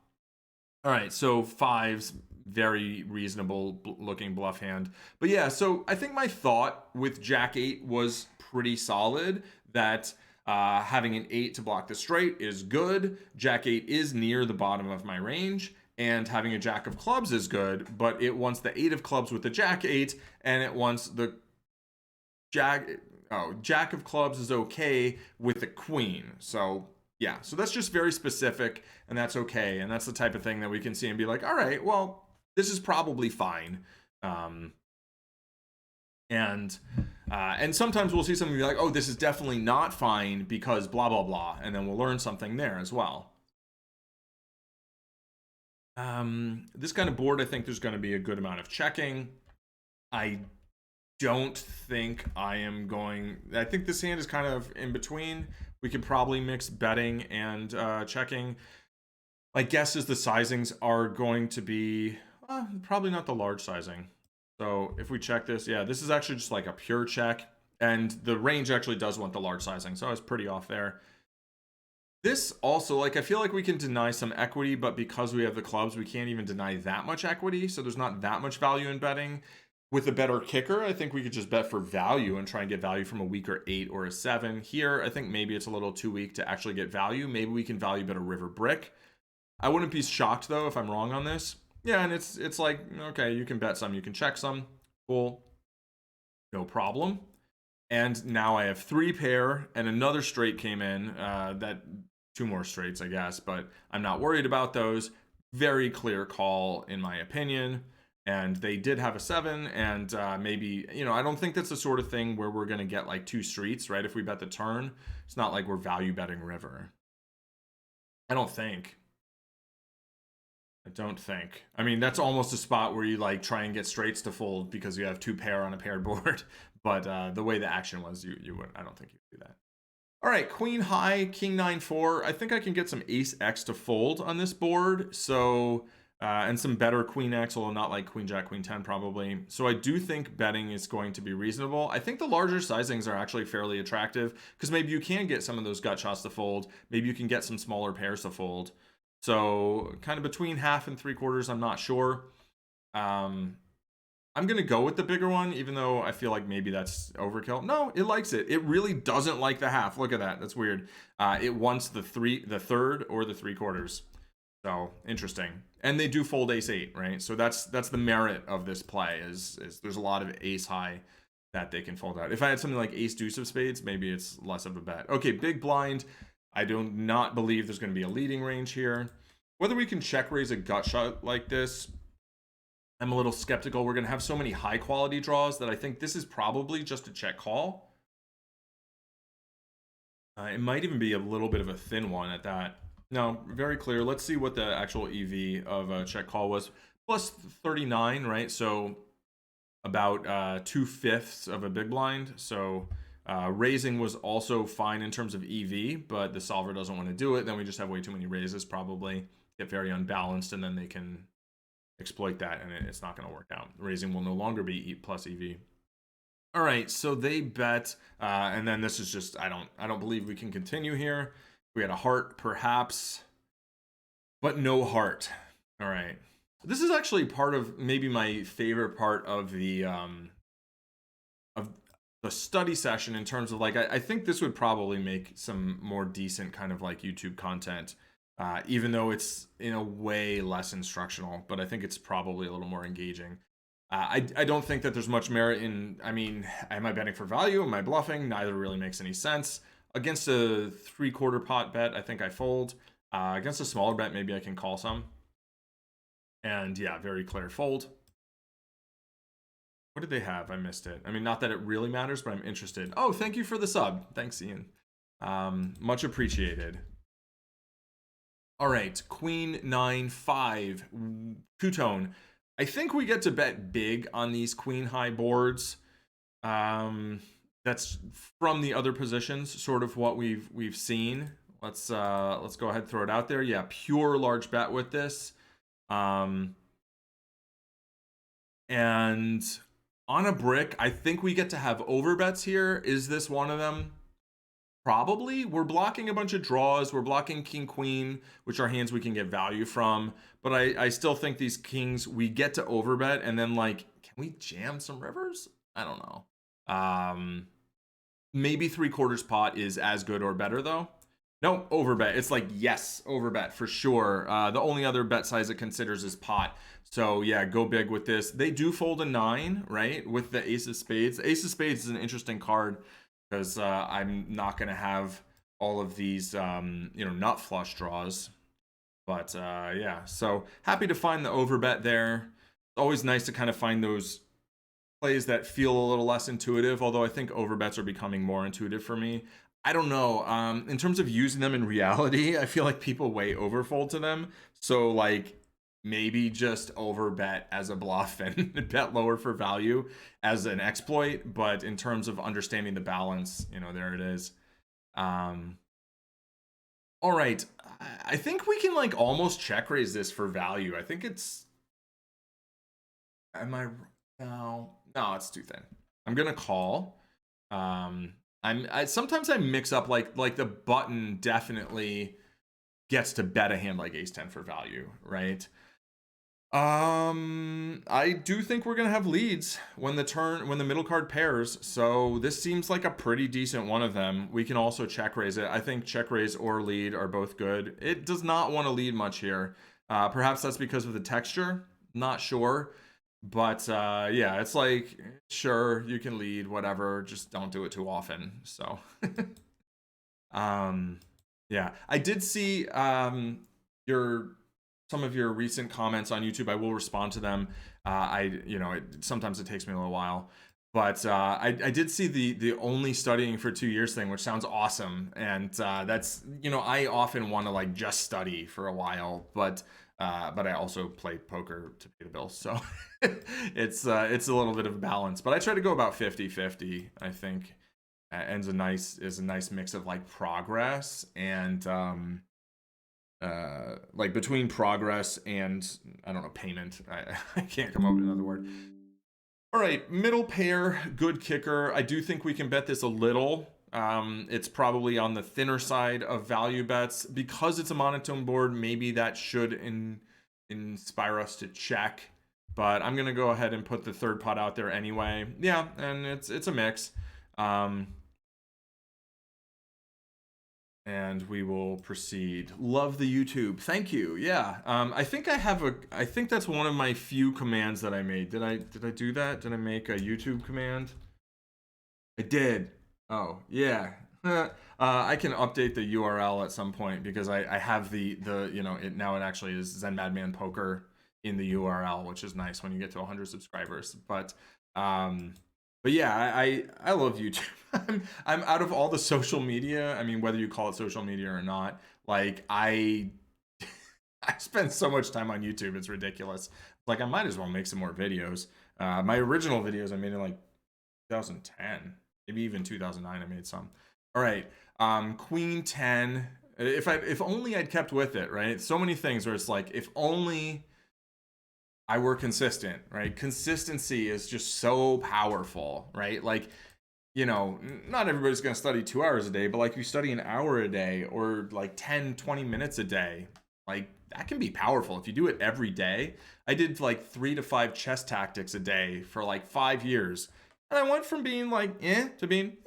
All right, so 5's very reasonable looking bluff hand. But yeah, so I think my thought with Jack 8 was pretty solid, that having an 8 to block the straight is good. Jack 8 is near the bottom of my range, and having a Jack of Clubs is good, but it wants the 8 of Clubs with the Jack 8, and it wants the Jack of Clubs is okay with the Queen. So yeah, so that's just very specific, and that's okay, and that's the type of thing that we can see and be like, all right, well, this is probably fine. And sometimes we'll see something and be like, oh, this is definitely not fine because blah, blah, blah. And then we'll learn something there as well. This kind of board, I think there's going to be a good amount of checking. I don't think I think this hand is kind of in between. We could probably mix betting and checking. My guess is the sizings are going to be probably not the large sizing. So if we check this, yeah, this is actually just like a pure check. And the range actually does want the large sizing. So I was pretty off there. This also, like, I feel like we can deny some equity, but because we have the clubs, we can't even deny that much equity. So there's not that much value in betting. With a better kicker, I think we could just bet for value and try and get value from a weaker 8 or a 7. Here, I think maybe it's a little too weak to actually get value. Maybe we can value bet a river brick. I wouldn't be shocked, though, if I'm wrong on this. Yeah, and it's like, okay, you can bet some, you can check some. Cool. No problem. And now I have 3 pair, and another straight came in. That 2 more straights, I guess, but I'm not worried about those. Very clear call, in my opinion. And they did have a 7, and maybe, I don't think that's the sort of thing where we're going to get like 2 streets, right? If we bet the turn, it's not like we're value betting river. I don't think. I mean, that's almost a spot where you like try and get straights to fold because you have 2 pair on a paired board. But the way the action was, you wouldn't. I don't think you would do that. All right, queen high, king 9-4. I think I can get some ace X to fold on this board. So, and some better queen X, although not like queen jack, queen 10 probably. So I do think betting is going to be reasonable. I think the larger sizings are actually fairly attractive because maybe you can get some of those gut shots to fold. Maybe you can get some smaller pairs to fold. So kind of between half and 3/4, I'm not sure. I'm going to go with the bigger one, even though I feel like maybe that's overkill. No, it likes it. It really doesn't like the half. Look at that. That's weird. It wants the third or the 3/4. So interesting. And they do fold ace 8, right? So that's the merit of this play is there's a lot of ace high that they can fold out. If I had something like ace deuce of spades, maybe it's less of a bet. Okay, big blind. I do not believe there's going to be a leading range here. Whether we can check raise a gut shot like this, I'm a little skeptical. We're going to have so many high quality draws that I think this is probably just a check call. It might even be a little bit of a thin one at that. No, very clear. Let's see what the actual EV of a check call was. Plus 39, right? So about 2/5 of a big blind. So raising was also fine in terms of EV, but the solver doesn't want to do it. Then we just have way too many raises, probably get very unbalanced, and then they can exploit that, and it's not going to work out. Raising will no longer be E plus EV. All right, so they bet, and then this is just I don't believe we can continue here. We had a heart, perhaps, but no heart. All right, this is actually part of maybe my favorite part of the study session in terms of like I think this would probably make some more decent kind of like YouTube content. Even though it's in a way less instructional, but I think it's probably a little more engaging. I don't think that there's much merit in, I mean, am I betting for value? Am I bluffing? Neither really makes any sense. Against a 3/4 pot bet, I think I fold. Against a smaller bet, maybe I can call some. And yeah, very clear fold. What did they have? I missed it. I mean, not that it really matters, but I'm interested. Oh, thank you for the sub. Thanks, Ian. Much appreciated. All right, queen 9-5, two-tone. I think we get to bet big on these queen high boards. That's from the other positions, sort of what we've seen. Let's go ahead and throw it out there. Yeah, pure large bet with this. And on a brick, I think we get to have overbets here. Is this one of them? Probably. We're blocking a bunch of draws. We're blocking king queen, which are hands we can get value from. But I still think these kings, we get to overbet, and then like, can we jam some rivers? I don't know. Maybe 3/4 pot is as good or better though. No, overbet. It's like, yes, overbet for sure. The only other bet size it considers is pot. So yeah, go big with this. They do fold a 9, right? With the ace of spades. Ace of spades is an interesting card because I'm not going to have all of these, nut flush draws. But yeah, so happy to find the overbet there. It's always nice to kind of find those plays that feel a little less intuitive, although I think overbets are becoming more intuitive for me. I don't know. In terms of using them in reality, I feel like people way overfold to them. So like maybe just overbet as a bluff and bet lower for value as an exploit. But in terms of understanding the balance, there it is. All right. I think we can like almost check raise this for value. I think it's, no, it's too thin. I'm going to call. Sometimes I mix up like the button definitely gets to bet a hand like ace 10 for value, right? I do think we're gonna have leads when the middle card pairs. So this seems like a pretty decent one of them. We can also check raise it. I think check raise or lead are both good. It does not want to lead much here. Perhaps that's because of the texture. Not sure. But yeah, it's like, sure, you can lead, whatever, just don't do it too often. So um yeah, I did see your some of your recent comments on YouTube. I will respond to them. Sometimes it takes me a little while, but I did see the only studying for 2 years thing, which sounds awesome. And that's, I often want to like just study for a while, but I also play poker to pay the bills, so it's a little bit of balance. But I try to go about 50-50. I think is a nice mix of like progress and like between progress and, I don't know, payment. I can't come up with another word. All right, middle pair, good kicker. I do think we can bet this a little. It's probably on the thinner side of value bets because it's a monotone board. Maybe that should inspire us to check, but I'm gonna go ahead and put the third pot out there anyway. Yeah, and it's a mix. And we will proceed. Love the YouTube. Thank you. Yeah. I think I think that's one of my few commands that I made. Did I do that? Did I make a YouTube command? I did. Oh, yeah. I can update the URL at some point because I have it now. It actually is Zen Madman Poker in the URL, which is nice when you get to 100 subscribers. But yeah, I love YouTube. I'm out of all the social media. I mean, whether you call it social media or not, like I spend so much time on YouTube. It's ridiculous. Like I might as well make some more videos. My original videos I made in like 2010, maybe even 2009. I made some. All right, Queen 10. If only I'd kept with it, right? So many things where it's like, if only I were consistent, right? Consistency is just so powerful, right? Like, not everybody's going to study 2 hours a day, but like you study an hour a day or like 10, 20 minutes a day, like that can be powerful if you do it every day. I did like 3 to 5 chess tactics a day for like 5 years. And I went from being like, to being,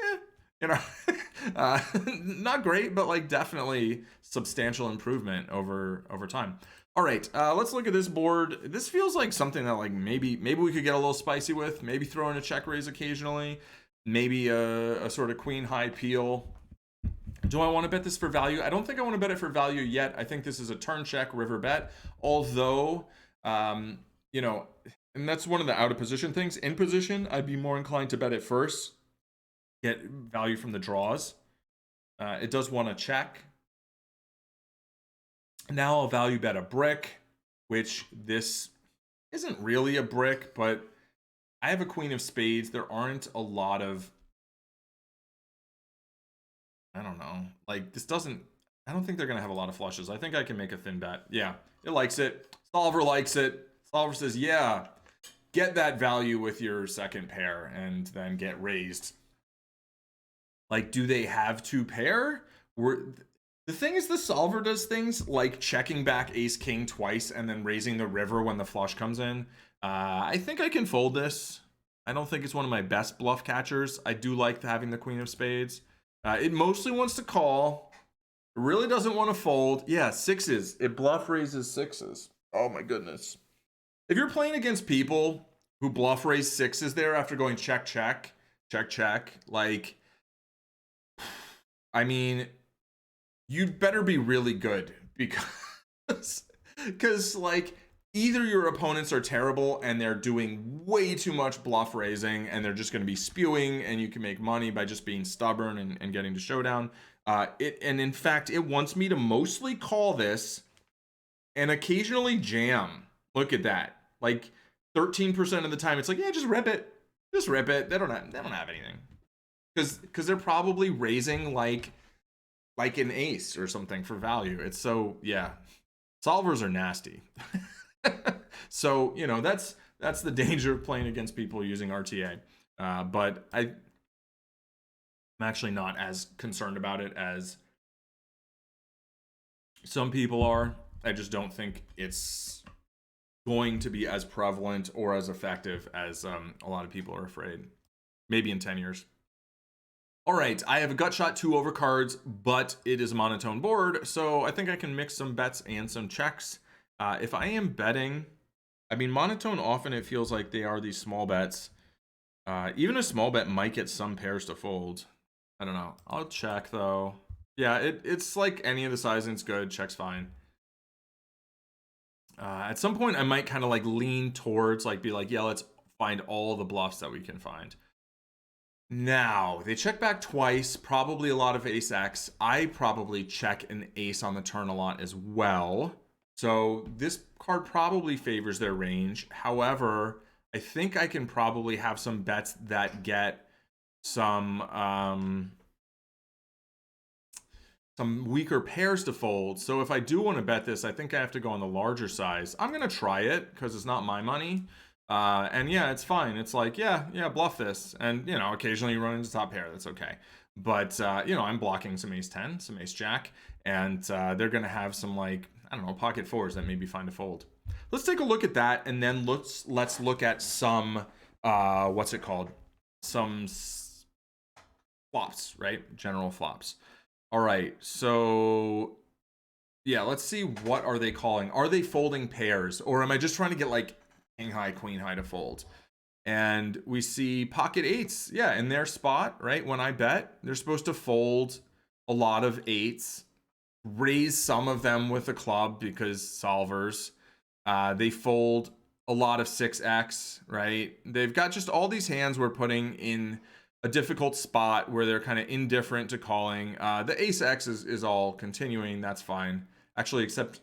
not great, but like definitely substantial improvement over time. All right, let's look at this board. This feels like something that like maybe we could get a little spicy with. Maybe throw in a check raise occasionally. Maybe a sort of queen high peel. Do I want to bet this for value? I don't think I want to bet it for value yet. I think this is a turn check river bet. Although, and that's one of the out of position things. In position, I'd be more inclined to bet it first. Get value from the draws. It does want to check. Now I'll value bet a brick, which this isn't really a brick, but I have a queen of spades. There aren't a lot of, I don't know, like this doesn't, I don't think they're going to have a lot of flushes. I think I can make a thin bet. Yeah, it likes it. Solver likes it. Solver says, yeah, get that value with your second pair and then get raised. Like, do they have two pair? The thing is, the solver does things like checking back ace king twice and then raising the river when the flush comes in. I think I can fold this. I don't think it's one of my best bluff catchers. I do like having the queen of spades. It mostly wants to call. It really doesn't want to fold. Yeah, sixes. It bluff raises sixes. Oh my goodness. If you're playing against people who bluff raise sixes there after going check, check, check, check, like, I mean, you'd better be really good because like either your opponents are terrible and they're doing way too much bluff raising and they're just going to be spewing and you can make money by just being stubborn and getting to showdown. And in fact, it wants me to mostly call this and occasionally jam. Look at that. Like 13% of the time it's like, yeah, just rip it. Just rip it. They don't have anything. Because they're probably raising like an ace or something for value. It's so, yeah, solvers are nasty. So, that's the danger of playing against people using RTA. But I'm actually not as concerned about it as some people are. I just don't think it's going to be as prevalent or as effective as a lot of people are afraid. Maybe in 10 years. All right, I have a gut shot 2 overcards, but it is a monotone board, so I think I can mix some bets and some checks. If I am betting, I mean, monotone often it feels like they are these small bets. Even a small bet might get some pairs to fold. I don't know. I'll check though. Yeah, it's like any of the sizing's good. Check's fine. At some point, I might kind of like lean towards like be like, yeah, let's find all the bluffs that we can find. Now, they check back twice, probably a lot of ace X. I probably check an ace on the turn a lot as well. So this card probably favors their range. However, I think I can probably have some bets that get some weaker pairs to fold. So if I do want to bet this, I think I have to go on the larger size. I'm going to try it because it's not my money. And yeah, it's fine. It's like, yeah, bluff this. And, you know, occasionally you run into top pair. That's okay. But, you know, I'm blocking some ace 10, some ace jack. And they're going to have some, like, I don't know, pocket fours that maybe find a fold. Let's take a look at that. And then let's look at some, what's it called? Some flops, right? General flops. All right. So, yeah, let's see. What are they calling? Are they folding pairs? Or am I just trying to get, like, king high, queen high to fold? And we see pocket eights, yeah, in their spot, right? When I bet, they're supposed to fold a lot of eights, raise some of them with a club because solvers. They fold a lot of 6x, right? They've got just all these hands we're putting in a difficult spot where they're kind of indifferent to calling. The ace X is all continuing, that's fine. Actually, except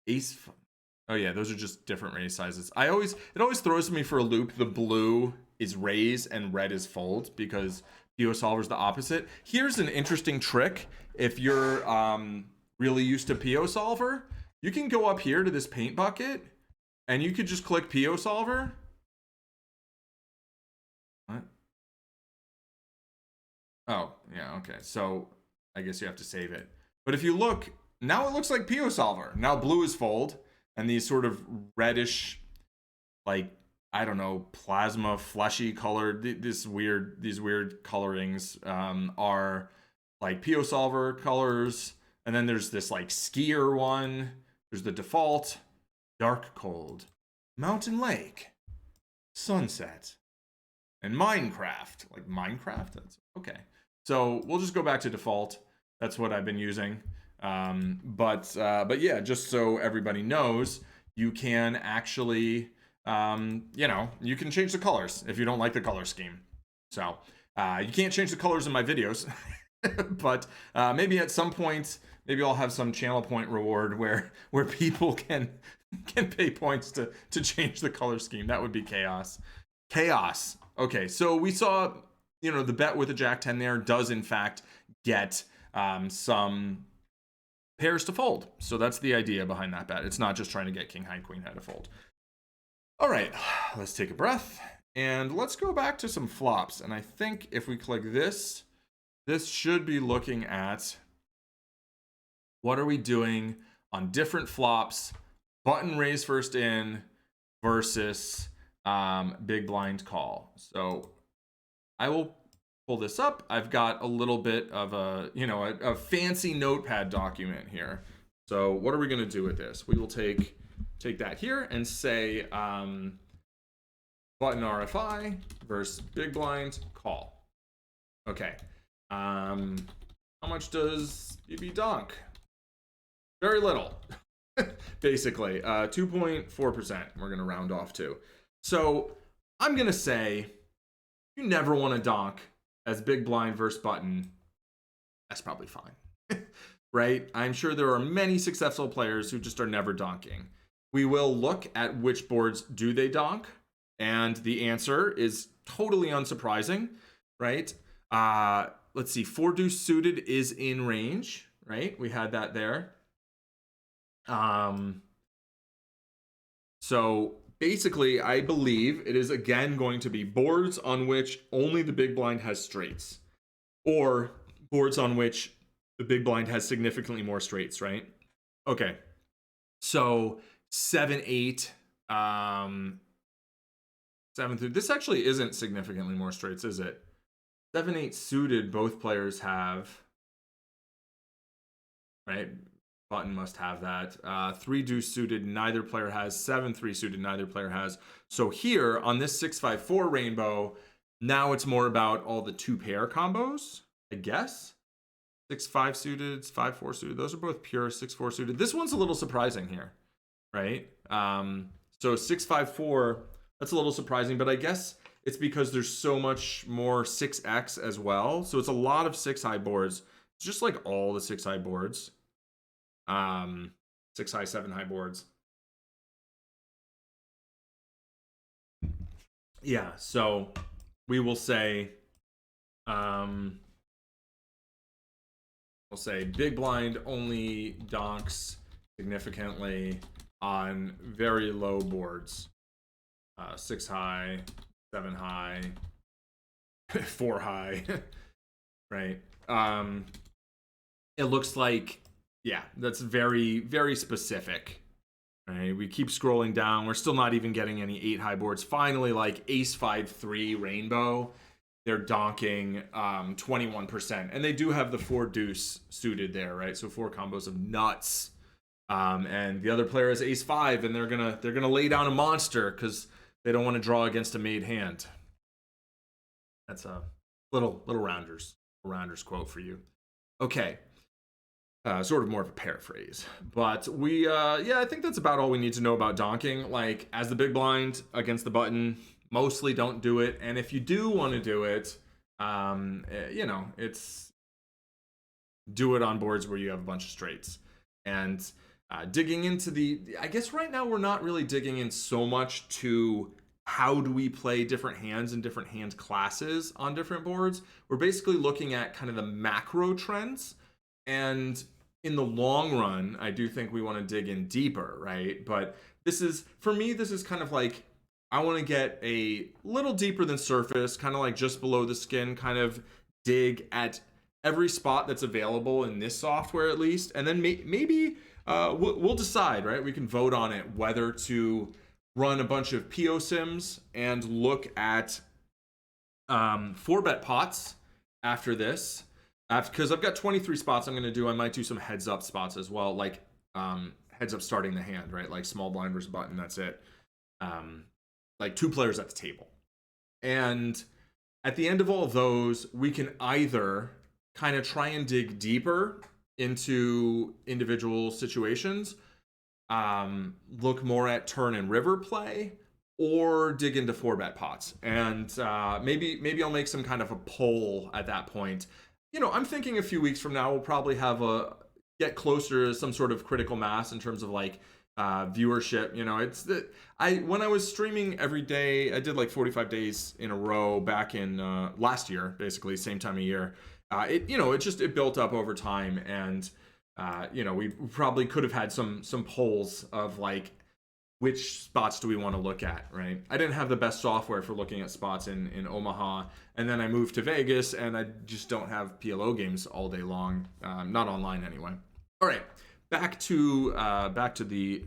ace. Oh yeah, those are just different raise sizes. It always throws me for a loop. The blue is raise and red is fold because PO solver is the opposite. Here's an interesting trick. If you're really used to PO solver, you can go up here to this paint bucket and you could just click PO solver. What? Oh, yeah, okay. So I guess you have to save it. But if you look, now it looks like PO solver. Now blue is fold. And these sort of reddish, like, I don't know, plasma, fleshy colored, these weird colorings are like PO solver colors. And then there's this like skier one. There's the default, dark cold, mountain lake, sunset, and Minecraft. Like Minecraft? That's okay. So we'll just go back to default. That's what I've been using. But yeah, just so everybody knows, you can actually, you know, you can change the colors if you don't like the color scheme. So, you can't change the colors in my videos, but, maybe at some point, maybe I'll have some channel point reward where people can pay points to change the color scheme. That would be chaos. Chaos. Okay. So we saw, you know, the bet with the Jack 10 there does in fact get, some pairs to fold. So that's the idea behind that bet. It's not just trying to get king high, queen high to fold. All right, let's take a breath and let's go back to some flops. And I think if we click this, this should be looking at what are we doing on different flops, button raise first in versus big blind call. So I will pull this up. I've got a little bit of a, you know, a fancy notepad document here. So what are we going to do with this? We will take that here and say button RFI versus big blind call. Okay. How much does BB donk? Very little. Basically, 2.4%. We're going to round off to. So I'm going to say you never want to donk as big blind versus button. That's probably fine. Right? I'm sure there are many successful players who just are never donking. We will look at which boards do they donk, and the answer is totally unsurprising, right? Let's see, 4 deuce suited is in range, right? We had that there. So basically, I believe it is again going to be boards on which only the big blind has straights, or boards on which the big blind has significantly more straights, right? Okay, so 7-8 7 through, this actually isn't significantly more straights, is it? 7-8 suited, both players have, right? Button must have that. 3 deuce suited, neither player has. 7-3 suited, neither player has. So here on this 6-5-4 rainbow, now it's more about all the 2-pair combos, I guess. 6-5 suited, 5-4 suited. Those are both pure 6-4 suited. This one's a little surprising here, right? So 6-5-4, that's a little surprising, but I guess it's because there's so much more 6x as well. So it's a lot of 6-high boards. It's just like all the 6-high boards. 6-high, 7-high boards. Yeah, so we will say, we'll say big blind only donks significantly on very low boards. 6-high, 7-high, 4-high, right? It looks like, yeah, that's very, very specific. Right? We keep scrolling down. We're still not even getting any 8-high boards. Finally, like ace 5-3 rainbow, they're donking 21%. And they do have the 4 deuce suited there, right? So 4 combos of nuts. And the other player is ace 5, and they're gonna lay down a monster because they don't want to draw against a made hand. That's a little rounders quote for you. Okay. Sort of more of a paraphrase, but we yeah, I think that's about all we need to know about donking. Like, as the big blind against the button, mostly don't do it, and if you do want to do it, you know, it's do it on boards where you have a bunch of straights. And digging into the, I guess right now we're not really digging in so much to how do we play different hands and different hand classes on different boards. We're basically looking at kind of the macro trends. And in the long run, I do think we want to dig in deeper, right? But this is, for me, this is kind of like, I want to get a little deeper than surface, kind of like just below the skin, kind of dig at every spot that's available in this software at least. And then maybe we'll decide, right? We can vote on it, whether to run a bunch of PO sims and look at 4-bet pots after this. Because I've got 23 spots I'm going to do. I might do some heads up spots as well, like heads up starting the hand, right? Like small blind versus button, that's it. Like 2 players at the table. And at the end of all of those, we can either kind of try and dig deeper into individual situations, look more at turn and river play, or dig into 4-bet pots. And maybe I'll make some kind of a poll at that point. You know, I'm thinking a few weeks from now we'll probably have get closer to some sort of critical mass in terms of like viewership. You know, it's that when I was streaming every day, I did like 45 days in a row back in last year, basically same time of year. It built up over time, and you know, we probably could have had some polls of like, which spots do we want to look at, right? I didn't have the best software for looking at spots in Omaha, and then I moved to Vegas, and I just don't have PLO games all day long, not online anyway. All right, back to the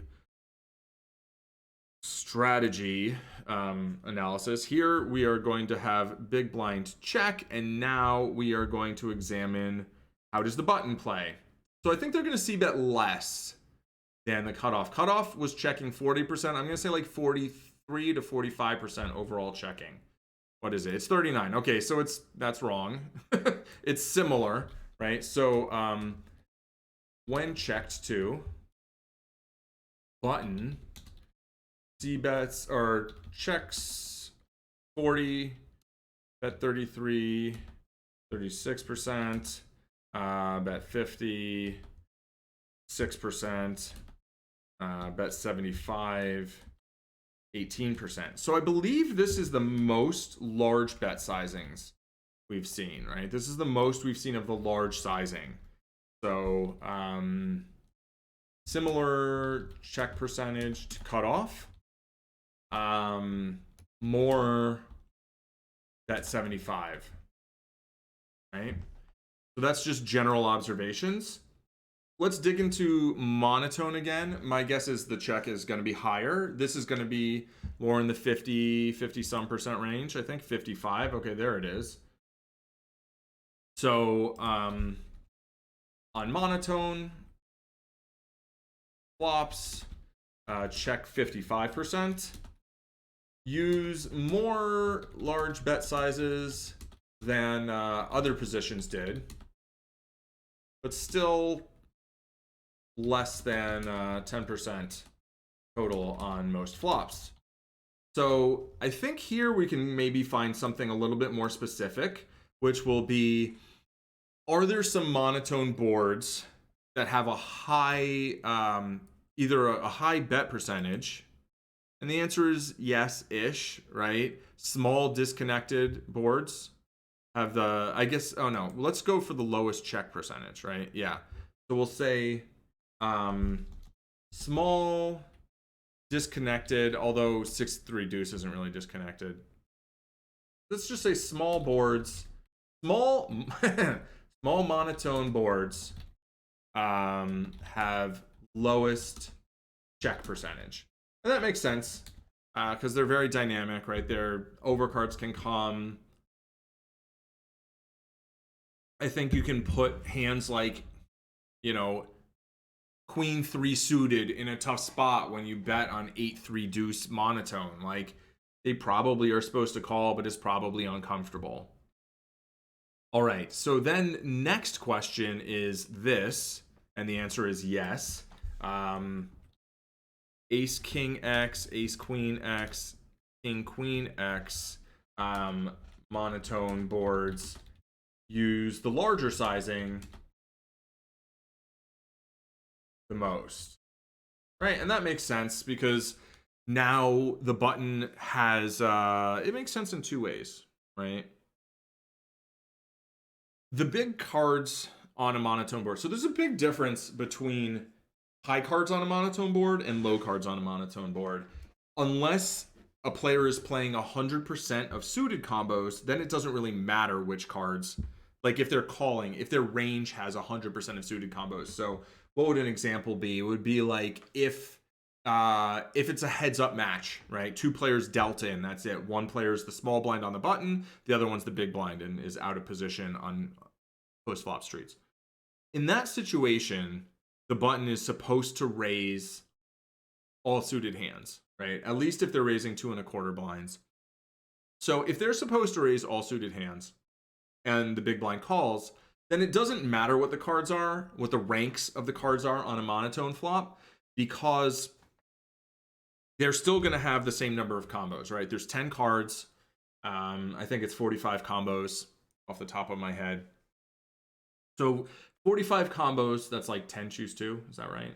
strategy analysis. Here we are going to have big blind check, and now we are going to examine how does the button play. So I think they're going to see bet less than the cutoff. Cutoff was checking 40%. I'm going to say like 43 to 45% overall checking. What is it? It's 39. Okay, so that's wrong. It's similar, right? So when checked to, button C bets or checks 40, bet 33, 36%, bet 50, 6%, bet 75, 18%. So I believe this is the most large bet sizings we've seen, right? This is the most we've seen of the large sizing. So similar check percentage to cutoff, more bet 75, right? So that's just general observations. let's dig into monotone again. My guess is the check is going to be higher. This is going to be more in the 50 some percent range. I think 55. Okay, there it is. So on monotone flops, check 55%. Use more large bet sizes than other positions did, but still less than 10% total on most flops. So I think here we can maybe find something a little bit more specific, which will be, are there some monotone boards that have a high, either a high bet percentage? And the answer is yes-ish, right? Small disconnected boards have the, I guess, oh no, let's go for the lowest check percentage, right? Yeah. So we'll say small disconnected, although 6-3 deuce isn't really disconnected. Let's just say small boards, small small monotone boards have lowest check percentage. And that makes sense because they're very dynamic, right? Their overcards can come. I think you can put hands like, you know, Queen 3 suited in a tough spot when you bet on 8-3 deuce monotone. Like, they probably are supposed to call, but it's probably uncomfortable. All right, so then next question is this, and the answer is yes. Ace King X, Ace Queen X, King Queen X, monotone boards use the larger sizing the most, right? And that makes sense because now the button has it makes sense in two ways, right? The big cards on a monotone board, so there's a big difference between high cards on a monotone board and low cards on a monotone board. Unless a player is playing 100% of suited combos, then it doesn't really matter which cards, like if they're calling, if their range has 100% of suited combos. So what would an example be? It would be like if it's a heads up match, right? Two players dealt in, that's it. One player's the small blind on the button, the other one's the big blind and is out of position on post flop streets. In that situation, the button is supposed to raise all suited hands, right? At least if they're raising 2 1/4 blinds. So if they're supposed to raise all suited hands and the big blind calls, then it doesn't matter what the cards are, what the ranks of the cards are on a monotone flop, because they're still going to have the same number of combos, right? There's 10 cards. I think it's 45 combos off the top of my head. So 45 combos, that's like 10 choose 2. Is that right?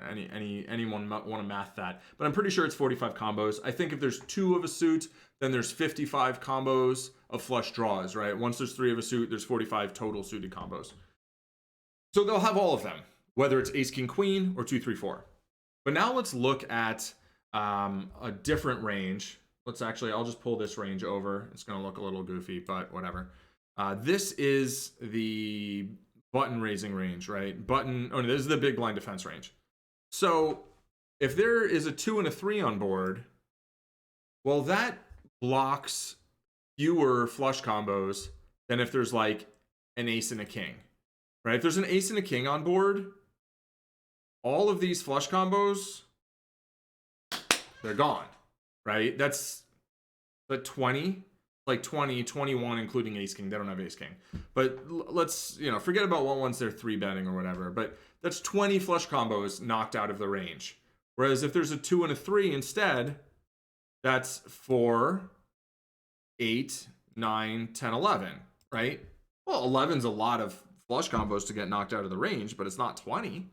Anyone want to math that? But I'm pretty sure it's 45 combos. I think if there's 2 of a suit, then there's 55 combos of flush draws, right? Once there's 3 of a suit, there's 45 total suited combos. So they'll have all of them, whether it's ace, king, queen, or 2, 3, 4. But now let's look at a different range. I'll just pull this range over. It's going to look a little goofy, but whatever. This is the button raising range, right? This is the big blind defense range. So if there is a 2 and a 3 on board, well, that blocks fewer flush combos than if there's like an ace and a king, right? If there's an ace and a king on board, all of these flush combos, they're gone, right? That's the 20, like 20, 21, including ace king. They don't have ace king. But let's, forget about what ones they're 3 betting or whatever. But that's 20 flush combos knocked out of the range. Whereas if there's a 2 and a 3 instead, that's 4, 8, 9, 10, 11, right? Well, 11's a lot of flush combos to get knocked out of the range, but it's not 20,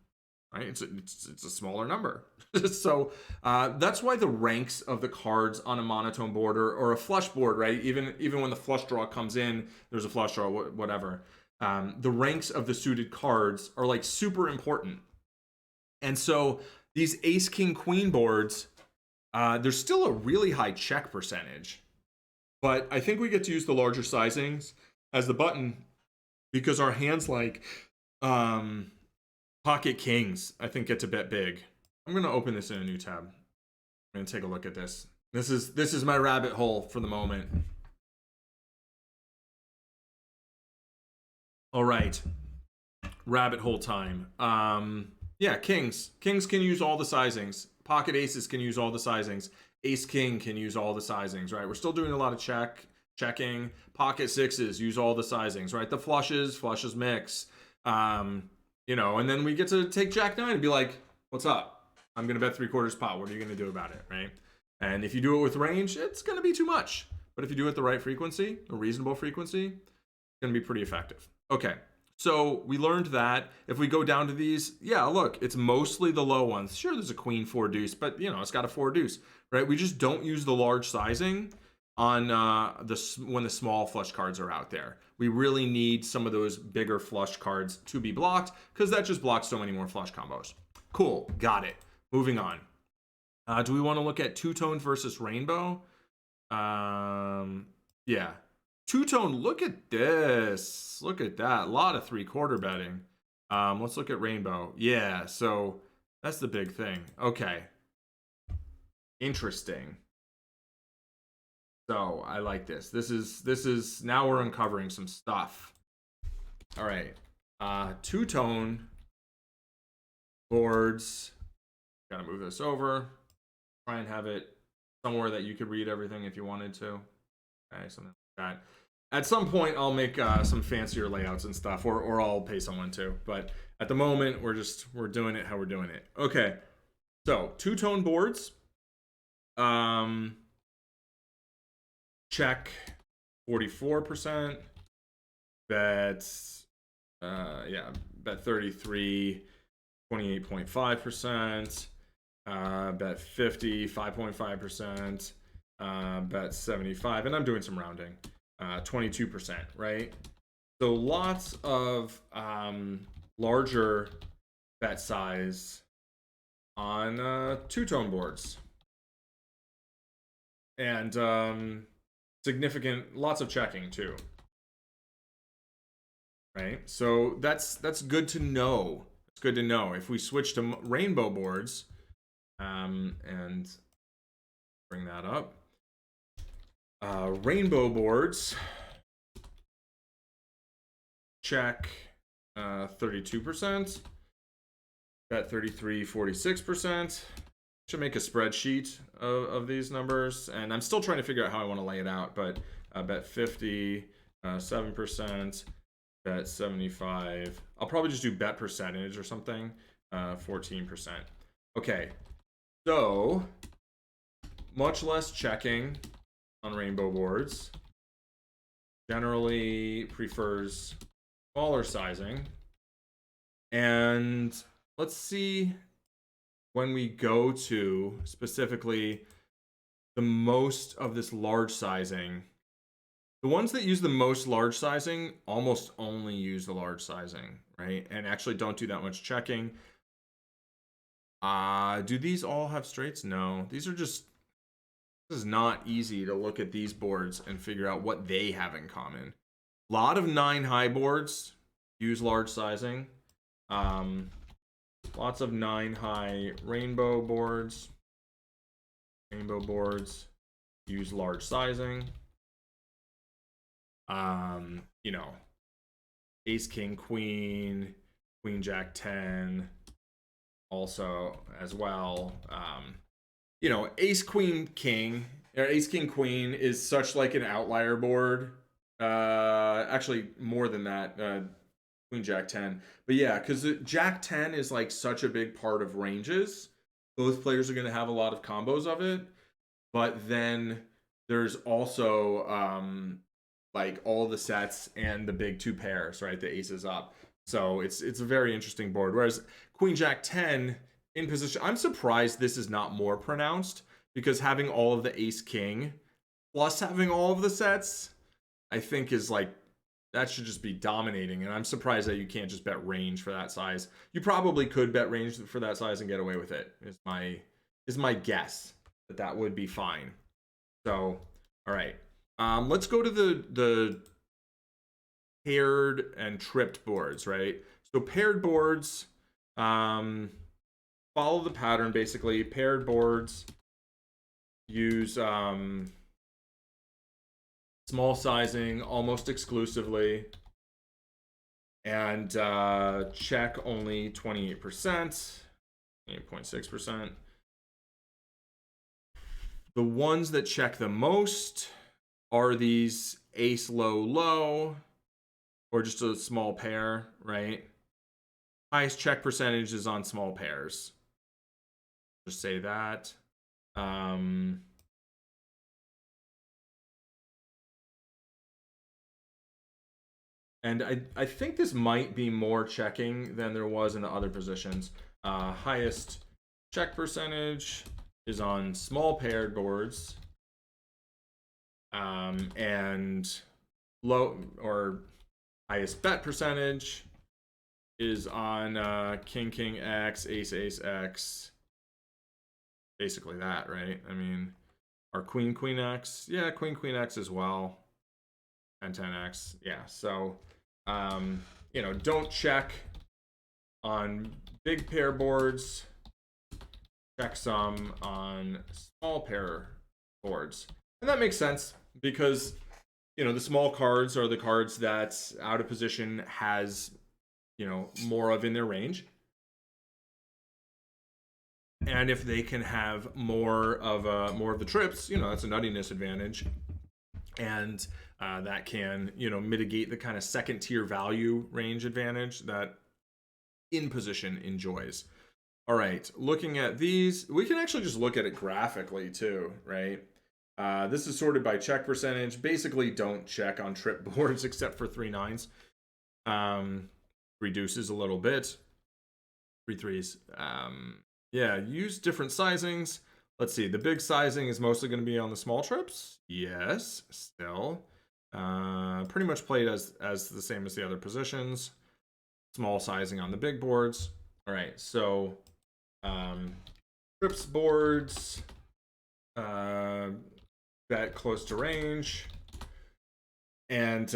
right? It's a smaller number. So that's why the ranks of the cards on a monotone board or a flush board, right? Even when the flush draw comes in, there's a flush draw, whatever. The ranks of the suited cards are like super important. And so these ace, king, queen boards, there's still a really high check percentage. But I think we get to use the larger sizings as the button because our hands like Pocket kings, I think, get to bet big. I'm gonna open this in a new tab. I'm gonna take a look at this. This is my rabbit hole for the moment. All right, rabbit hole time. Yeah, kings. Kings can use all the sizings. Pocket aces can use all the sizings. Ace king can use all the sizings, right? We're still doing a lot of checking. Pocket sixes use all the sizings, right? The flushes mix. You know, and then we get to take Jack 9 and be like, what's up? I'm going to bet 3/4 pot. What are you going to do about it, right? And if you do it with range, it's going to be too much. But if you do it at the right frequency, a reasonable frequency, it's going to be pretty effective. Okay, so we learned that. If we go down to these, yeah, look, it's mostly the low ones. Sure, there's a queen 4 deuce, but, you know, it's got a 4 deuce, right? We just don't use the large sizing on when the small flush cards are out there. We really need some of those bigger flush cards to be blocked because that just blocks so many more flush combos. Cool, got it. Moving on. Do we want to look at two-tone versus rainbow? Yeah. Two-tone, look at this. Look at that. A lot of 3/4 betting. Let's look at rainbow. Yeah, so that's the big thing. Okay. Interesting. So I like this. This is now we're uncovering some stuff. All right. Two-tone boards. Gotta move this over. Try and have it somewhere that you could read everything if you wanted to. Okay, something like that. At some point, I'll make some fancier layouts and stuff, or I'll pay someone to. But at the moment, we're doing it how we're doing it. Okay. So two-tone boards. Check 44%. Bet bet 33, 28.5%. Bet 50, 5.5%. Bet 75, and I'm doing some rounding. 22%, right? So lots of larger bet size on two-tone boards. And significant, lots of checking too. Right? So that's good to know. It's good to know. If we switch to rainbow boards, and bring that up. Rainbow boards, check 32%, bet 33, 46%. Should make a spreadsheet of these numbers, and I'm still trying to figure out how I want to lay it out, but bet 50, 7%, bet 75. I'll probably just do bet percentage or something, 14%. Okay, so much less checking on rainbow boards. Generally prefers smaller sizing. And let's see when we go to specifically the most of this large sizing. The ones that use the most large sizing almost only use the large sizing, right? And actually don't do that much checking. Do these all have straights? No, these are just, this is not easy to look at these boards and figure out what they have in common. A lot of 9 high boards use large sizing. Lots of 9 high rainbow boards. Rainbow boards use large sizing. You know, ace, king, queen, queen, jack 10 also as well. You know, ace, queen, king, or ace, king, queen is such like an outlier board. Actually more than that, queen, jack 10. But yeah, because jack 10 is like such a big part of ranges. Both players are going to have a lot of combos of it. But then there's also like all the sets and the big 2 pairs, right? The aces up. So it's a very interesting board. Whereas queen, jack 10 in position, I'm surprised this is not more pronounced, because having all of the ace king plus having all of the sets, I think is like, that should just be dominating. And I'm surprised that you can't just bet range for that size. You probably could bet range for that size and get away with it, is my guess, that would be fine. So, all right. Let's go to the paired and tripped boards, right? So paired boards, Follow the pattern, basically. Paired boards use small sizing almost exclusively, and check only 28%, 8.6%. The ones that check the most are these ace low low, or just a small pair, right? Highest check percentage is on small pairs. Just say that. And I think this might be more checking than there was in the other positions. Highest check percentage is on small paired boards. And low or highest bet percentage is on king king x, ace ace x. Basically that, right? I mean, our queen queen x, yeah, queen queen x as well, 10 10x, yeah. So you know, don't check on big pair boards, check some on small pair boards. And that makes sense because, you know, the small cards are the cards that out of position has, you know, more of in their range. And if they can have more of the trips, you know, that's a nuttiness advantage. And that can, you know, mitigate the kind of second tier value range advantage that in position enjoys. All right, looking at these, we can actually just look at it graphically too, right? This is sorted by check percentage. Basically, don't check on trip boards except for 3 9s. Reduces a little bit. 3 3s. Yeah, use different sizings. Let's see, the big sizing is mostly going to be on the small trips. Yes, still. Pretty much played as the same as the other positions. Small sizing on the big boards. All right, so trips boards, bet close to range, and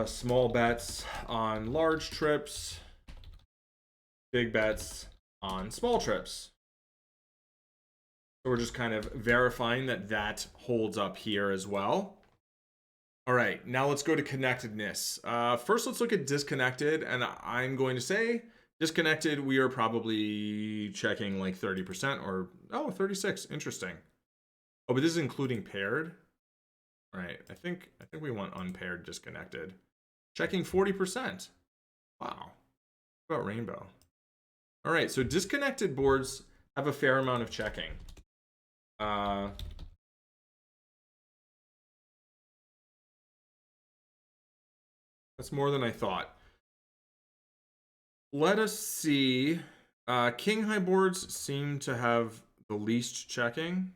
small bets on large trips, big bets on small trips. So we're just kind of verifying that that holds up here as well. All right, now let's go to connectedness. First, let's look at disconnected, and I'm going to say disconnected, we are probably checking like 30% or, oh, 36, interesting. Oh, but this is including paired. All right, I think we want unpaired disconnected. Checking 40%. Wow. What about rainbow? All right, so disconnected boards have a fair amount of checking. That's more than I thought. Let us see. King high boards seem to have the least checking,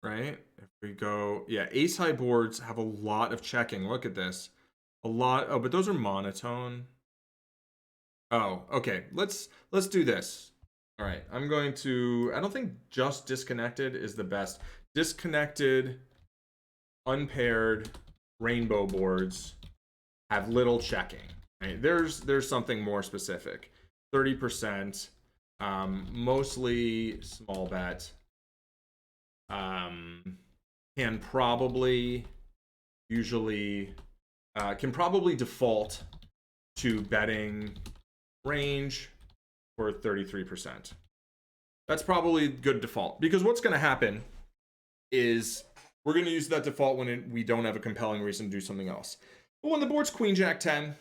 right? If we go, yeah, ace high boards have a lot of checking. Look at this. A lot. Oh, but those are monotone. Oh, okay. Let's do this. All right. I'm going to, I don't think just disconnected is the best. Disconnected, unpaired rainbow boards have little checking. Right? There's something more specific. 30%, mostly small bet. Can probably usually can probably default to betting range for 33%. That's probably good default, because what's going to happen is we're going to use that default when we don't have a compelling reason to do something else. But when the board's queen jack 10,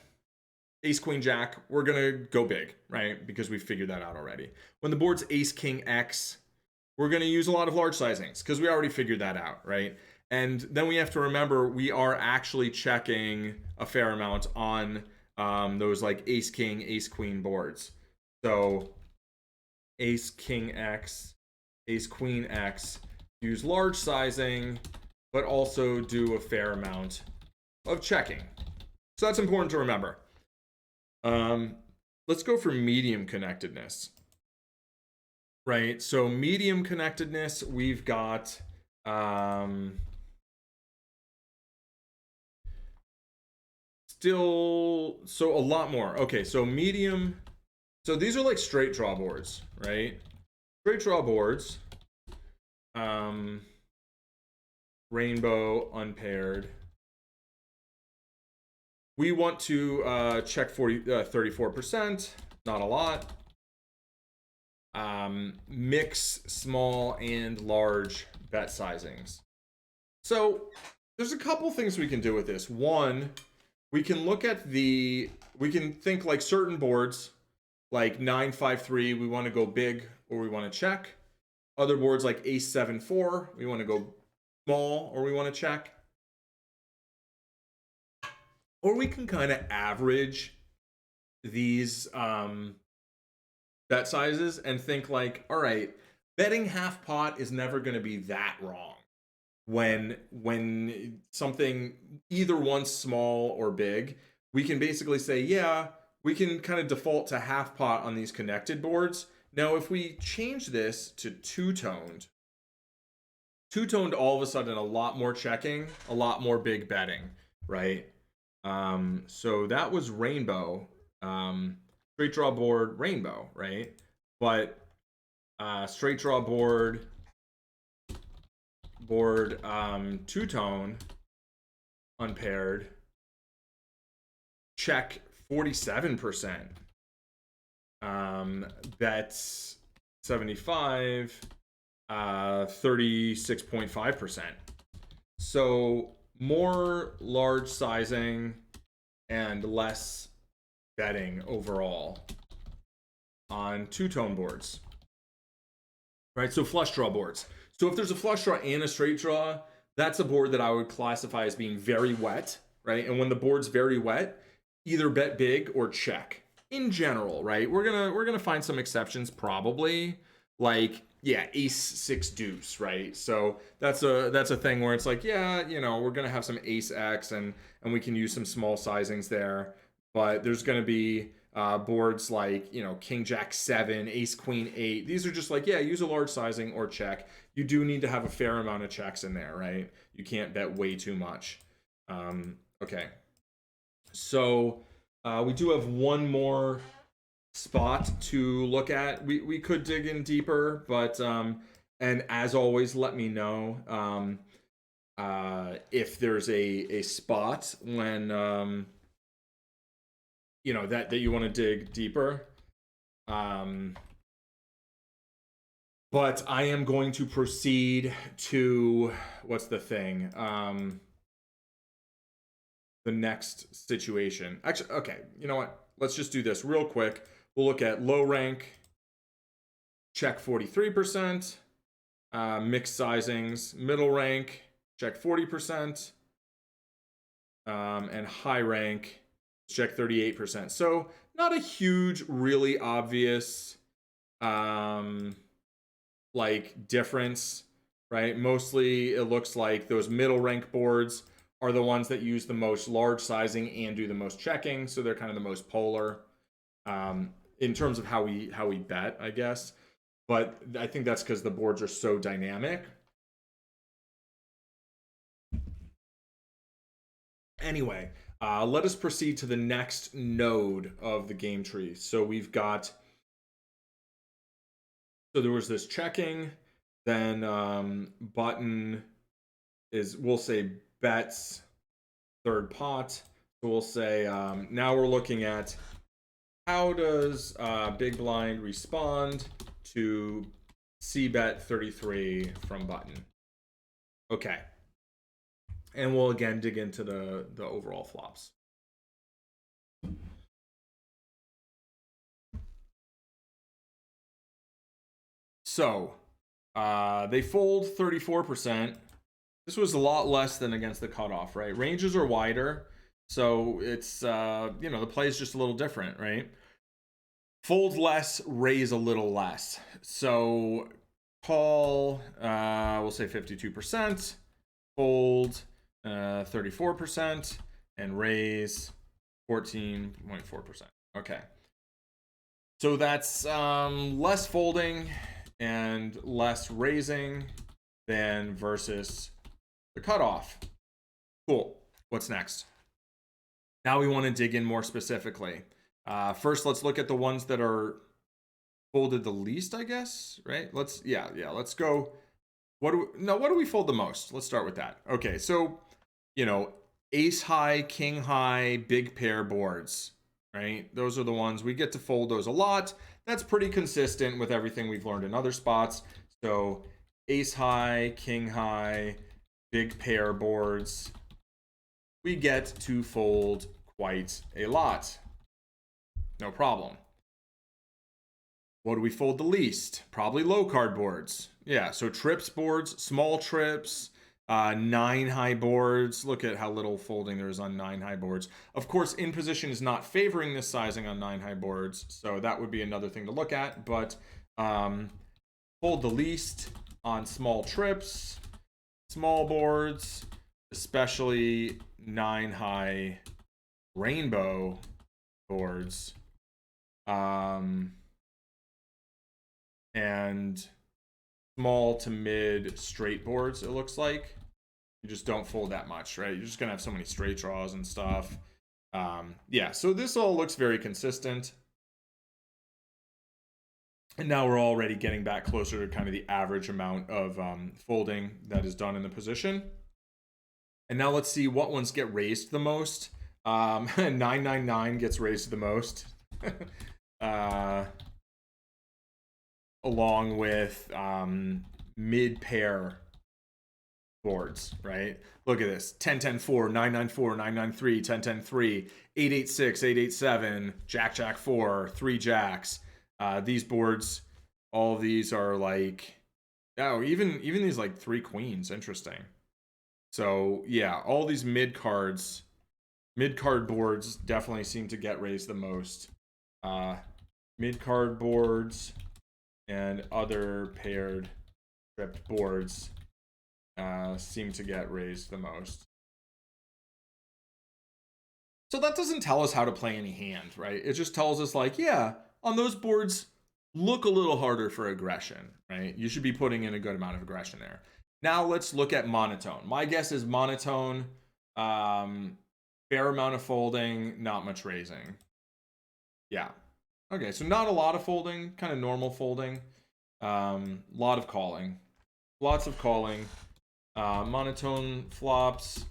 ace queen jack, we're going to go big, right? Because we figured that out already. When the board's ace king x, we're going to use a lot of large sizings because we already figured that out, right? And then we have to remember we are actually checking a fair amount on those like ace king, ace queen boards. So ace king x, ace queen x, use large sizing, but also do a fair amount of checking. So that's important to remember. Let's go for medium connectedness. Right, so medium connectedness, we've got still, so a lot more. Okay, so medium So these are like straight draw boards, right? Straight draw boards. Rainbow, unpaired. We want to check 34%, not a lot. Mix small and large bet sizings. So there's a couple things we can do with this. One, we can look at we can think like certain boards, like 9-5-3, we want to go big or we want to check. Other boards like Ace 7-4, we want to go small or we want to check. Or we can kind of average these bet sizes and think like, all right, betting half pot is never going to be that wrong when something, either one's small or big. We can basically say, yeah, we can kind of default to half pot on these connected boards. Now, if we change this to two-toned all of a sudden a lot more checking, a lot more big betting, right? So that was rainbow, straight draw board, rainbow, right? But straight draw board, two-tone, unpaired, check 47%, bets 75, 36.5%. So more large sizing and less betting overall on two-tone boards, right? So flush draw boards. So if there's a flush draw and a straight draw, that's a board that I would classify as being very wet, right? And when the board's very wet, either bet big or check in general, right? We're gonna find some exceptions probably, like, yeah, ace 6 deuce, right? So that's a thing where it's like, yeah, you know, we're gonna have some ace X and we can use some small sizings there, but there's gonna be boards like, you know, king jack 7, ace queen 8. These are just like, yeah, use a large sizing or check. You do need to have a fair amount of checks in there, right? You can't bet way too much. Okay, so we do have one more spot to look at. We could dig in deeper, but and as always, let me know if there's a spot when you know that you want to dig deeper. But I am going to proceed to what's the thing? The next situation. Actually, okay, you know what? Let's just do this real quick. We'll look at low rank, check 43%, mixed sizings, middle rank, check 40%, and high rank, check 38%. So not a huge, really obvious like difference, right? Mostly it looks like those middle rank boards are the ones that use the most large sizing and do the most checking, so they're kind of the most polar in terms of how we bet, I guess. But I think that's because the boards are so dynamic. Anyway, let us proceed to the next node of the game tree. So we've got, so there was this checking, then button is, we'll say bets third pot. So we'll say now we're looking at how does big blind respond to C bet 33 from button. Okay, and we'll again dig into the overall flops. So they fold 34%. This was a lot less than against the cutoff, right? Ranges are wider, so it's you know, the play is just a little different, right? Fold less, raise a little less. So call, we'll say 52%, fold 34%, and raise 14.4%. Okay. So that's less folding and less raising than versus the cutoff. Cool. What's next? Now we want to dig in more specifically. First, let's look at the ones that are folded the least, I guess, right? Let's go. What do we fold the most? Let's start with that. Okay, so, ace high, king high, big pair boards, right? Those are the ones we get to fold those a lot. That's pretty consistent with everything we've learned in other spots. So ace high, king high, big pair boards, we get to fold quite a lot. No problem. What do we fold the least? Probably low card boards. Yeah, so trips boards, small trips, 9 high boards. Look at how little folding there is on 9 high boards. Of course, in position is not favoring this sizing on 9 high boards, so that would be another thing to look at. But fold the least on small trips, small boards, especially 9 high rainbow boards. And small to mid straight boards, it looks like. You just don't fold that much, right? You're just going to have so many straight draws and stuff. Yeah, so this all looks very consistent. And now we're already getting back closer to kind of the average amount of folding that is done in the position. And now let's see what ones get raised the most. 999 gets raised the most. Along with mid pair boards, right? Look at this: 10-10-4, 9-9-4, 9-9-3, 10-10-3, 8-8-6, 8-8-7, Jack-Jack 4, 3 jacks. These boards, all of these are like, oh, even these like 3 queens. Interesting. So yeah, all these mid card boards definitely seem to get raised the most. Mid card boards and other paired tripped boards seem to get raised the most. So that doesn't tell us how to play any hand, right? It just tells us like, yeah, on those boards, look a little harder for aggression, right? You should be putting in a good amount of aggression there. Now let's look at monotone. My guess is monotone, fair amount of folding, not much raising. Yeah. Okay, so not a lot of folding, kind of normal folding. Lot of calling. Lots of calling. Monotone flops.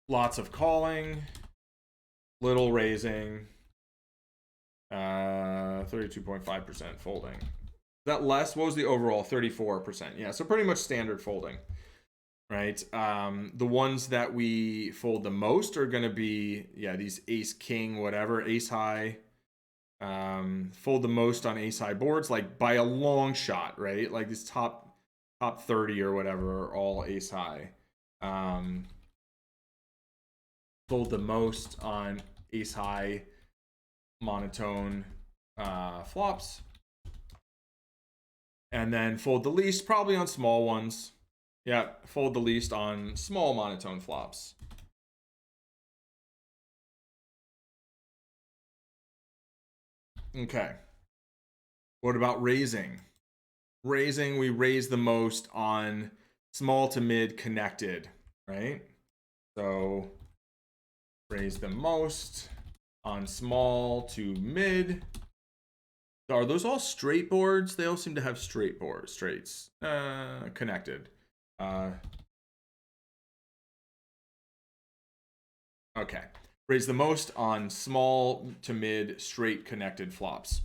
Lots of calling. Little raising. 32.5% folding. Is that less? What was the overall? 34%. Yeah, so pretty much standard folding. Right? The ones that we fold the most are going to be, yeah, these ace, king, whatever, ace high. Fold the most on ace high boards, like by a long shot, right? Like these top 30 or whatever are all ace high. Fold the most on ace high monotone flops. And then fold the least probably on small ones. Yeah, fold the least on small monotone flops. Okay. What about raising? Raising, we raise the most on small to mid connected, right? So raise the most on small to mid. Are those all straight boards? They all seem to have straight boards, straights, connected. Okay. Raise the most on small to mid straight connected flops.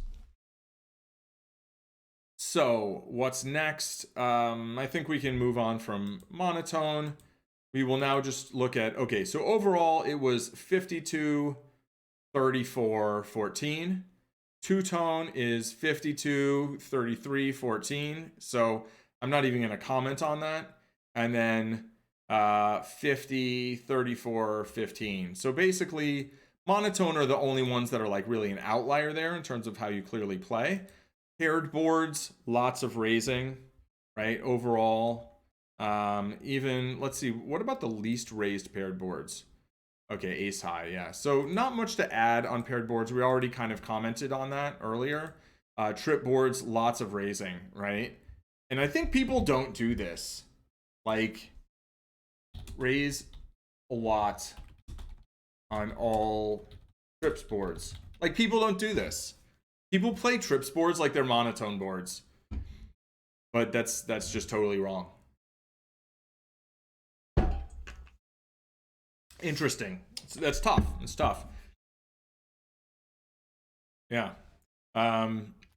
So what's next? I think we can move on from monotone. We will now just look at, okay, so overall it was 52, 34, 14. Two-tone is 52, 33, 14. So I'm not even going to comment on that. And then 50, 34, 15. So basically, monotone are the only ones that are like really an outlier there in terms of how you clearly play. Paired boards, lots of raising, right? Overall, even, let's see, what about the least raised paired boards? Okay, ace high, yeah. So not much to add on paired boards. We already kind of commented on that earlier. Trip boards, lots of raising, right? And I think people don't do this. Like, raise a lot on all Trips boards. Like, people don't do this. People play trips boards like they're monotone boards. But that's just totally wrong. Interesting. That's tough. It's tough. Yeah.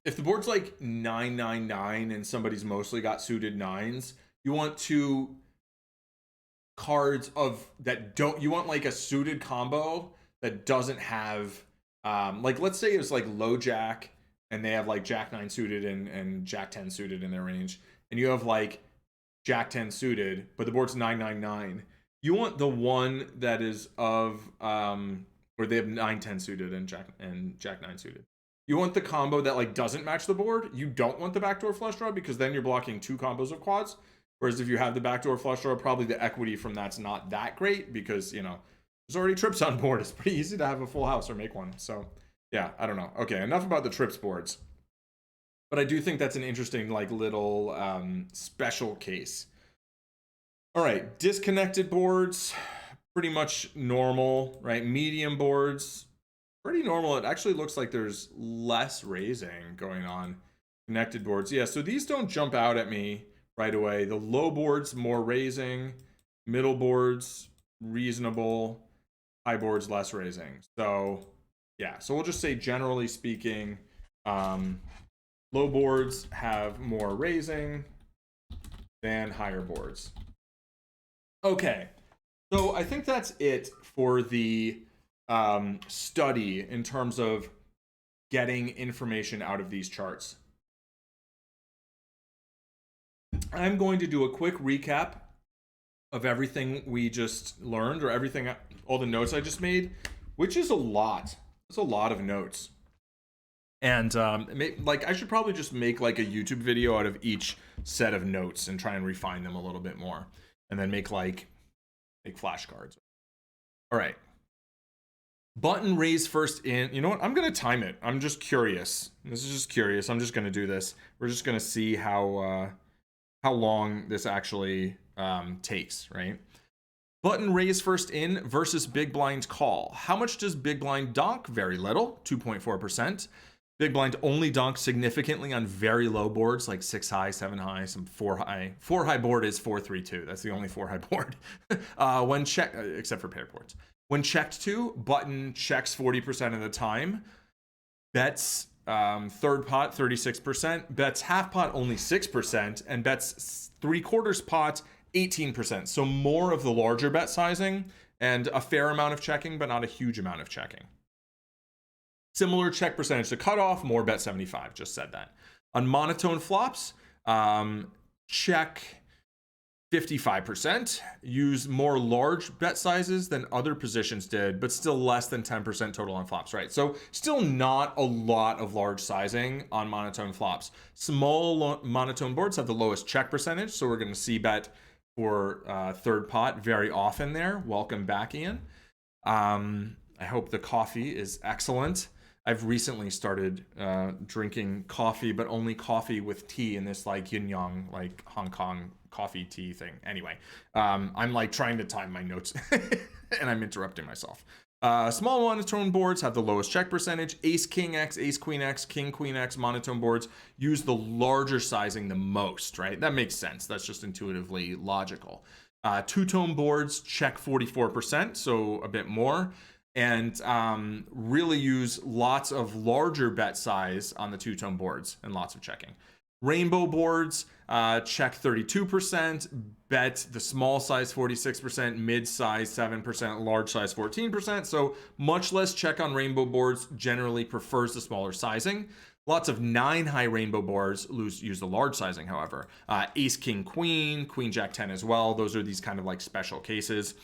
If the board's like 999 and somebody's mostly got suited nines, you want two cards of that don't, you want like a suited combo that doesn't have like, let's say it's like low jack and they have like jack 9 suited and jack 10 suited in their range, and you have like jack 10 suited but the board's 999. You want the one that is of where they have 9-10 suited and jack 9 suited. You want the combo that like doesn't match the board. You don't want the backdoor flush draw, because then you're blocking two combos of quads. Whereas if you have the backdoor flush draw, probably the equity from that's not that great, because, you know, there's already trips on board. It's pretty easy to have a full house or make one. So yeah, I don't know. Okay, enough about the trips boards. But I do think that's an interesting like little special case. All right, disconnected boards, pretty much normal, right? Medium boards, pretty normal. It actually looks like there's less raising going on. Connected boards, yeah, so these don't jump out at me right away. The low boards, more raising. Middle boards, reasonable. High boards, less raising. So yeah, so we'll just say generally speaking, low boards have more raising than higher boards. Okay, so I think that's it for the study in terms of getting information out of these charts. I'm going to do a quick recap of everything we just learned, or everything, all the notes I just made, which is a lot. It's a lot of notes. And like, I should probably just make like a YouTube video out of each set of notes and try and refine them a little bit more, and then make flashcards. All right. Button raise first in. You know what? I'm going to time it. I'm just curious. This is just curious. I'm just going to do this. We're just going to see how long this actually takes, right? Button raise first in versus big blind call. How much does big blind donk? Very little, 2.4%. Big blind only donk significantly on very low boards, like 6 high, 7 high, some 4 high. 4 high board is 4-3-2. That's the only 4 high board. When check, except for paired boards. When checked to, button checks 40% of the time. Bets third pot 36%, bets half pot only 6%, and bets 3/4 pot 18%. So more of the larger bet sizing and a fair amount of checking, but not a huge amount of checking. Similar check percentage to cutoff, more bet 75, just said that. On monotone flops, check 55%, use more large bet sizes than other positions did, but still less than 10% total on flops, right? So still not a lot of large sizing on monotone flops. Small monotone boards have the lowest check percentage, so we're going to see bet for third pot very often there. Welcome back, Ian. I hope the coffee is excellent. I've recently started drinking coffee, but only coffee with tea in this like yin yang, like Hong Kong coffee tea thing. Anyway, I'm like trying to time my notes and I'm interrupting myself. Small monotone boards have the lowest check percentage. Ace King X, Ace Queen X, King Queen X monotone boards use the larger sizing the most, right? That makes sense. That's just intuitively logical. Two-tone boards check 44%, so a bit more, and really use lots of larger bet size on the two-tone boards and lots of checking. Rainbow boards check 32%, bet the small size 46%, mid size 7%, large size 14%. So much less check on rainbow boards, generally prefers the smaller sizing. Lots of 9 high rainbow boards use the large sizing, however. Ace, King, Queen, Queen, Jack 10 as well. Those are these kind of like special cases.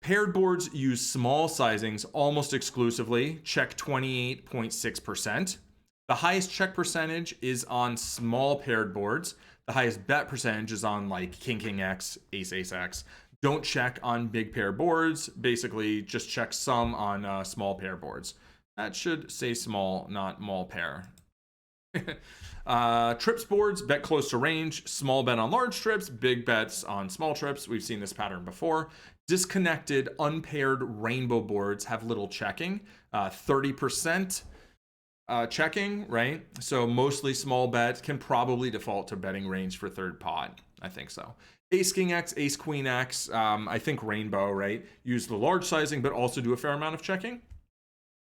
Paired boards use small sizings almost exclusively, check 28.6%. The highest check percentage is on small paired boards. The highest bet percentage is on like King, King X, Ace, Ace X. Don't check on big pair boards. Basically, just check some on small pair boards. That should say small, not mall pair. Trips boards, bet close to range, small bet on large trips, big bets on small trips. We've seen this pattern before. Disconnected, unpaired rainbow boards have little checking, 30% checking, right? So mostly small bet, can probably default to betting range for third pot. I think so. Ace King X, Ace Queen X, I think rainbow, right? Use the large sizing, but also do a fair amount of checking.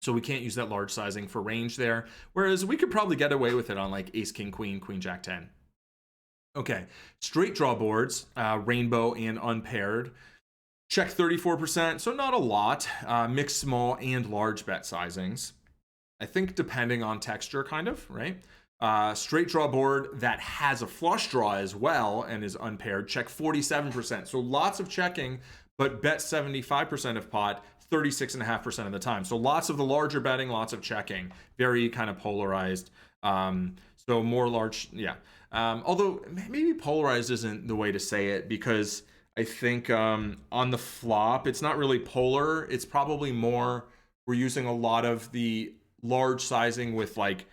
So we can't use that large sizing for range there. Whereas we could probably get away with it on like Ace King Queen, Queen Jack 10. Okay, straight draw boards, rainbow and unpaired. Check 34%, so not a lot. Mixed small and large bet sizings. I think depending on texture, kind of, right? Straight draw board that has a flush draw as well and is unpaired, check 47%. So lots of checking, but bet 75% of pot, 36.5% of the time. So lots of the larger betting, lots of checking. Very kind of polarized. So more large, yeah. Although maybe polarized isn't the way to say it, because I think on the flop, it's not really polar. It's probably more, we're using a lot of the large sizing with like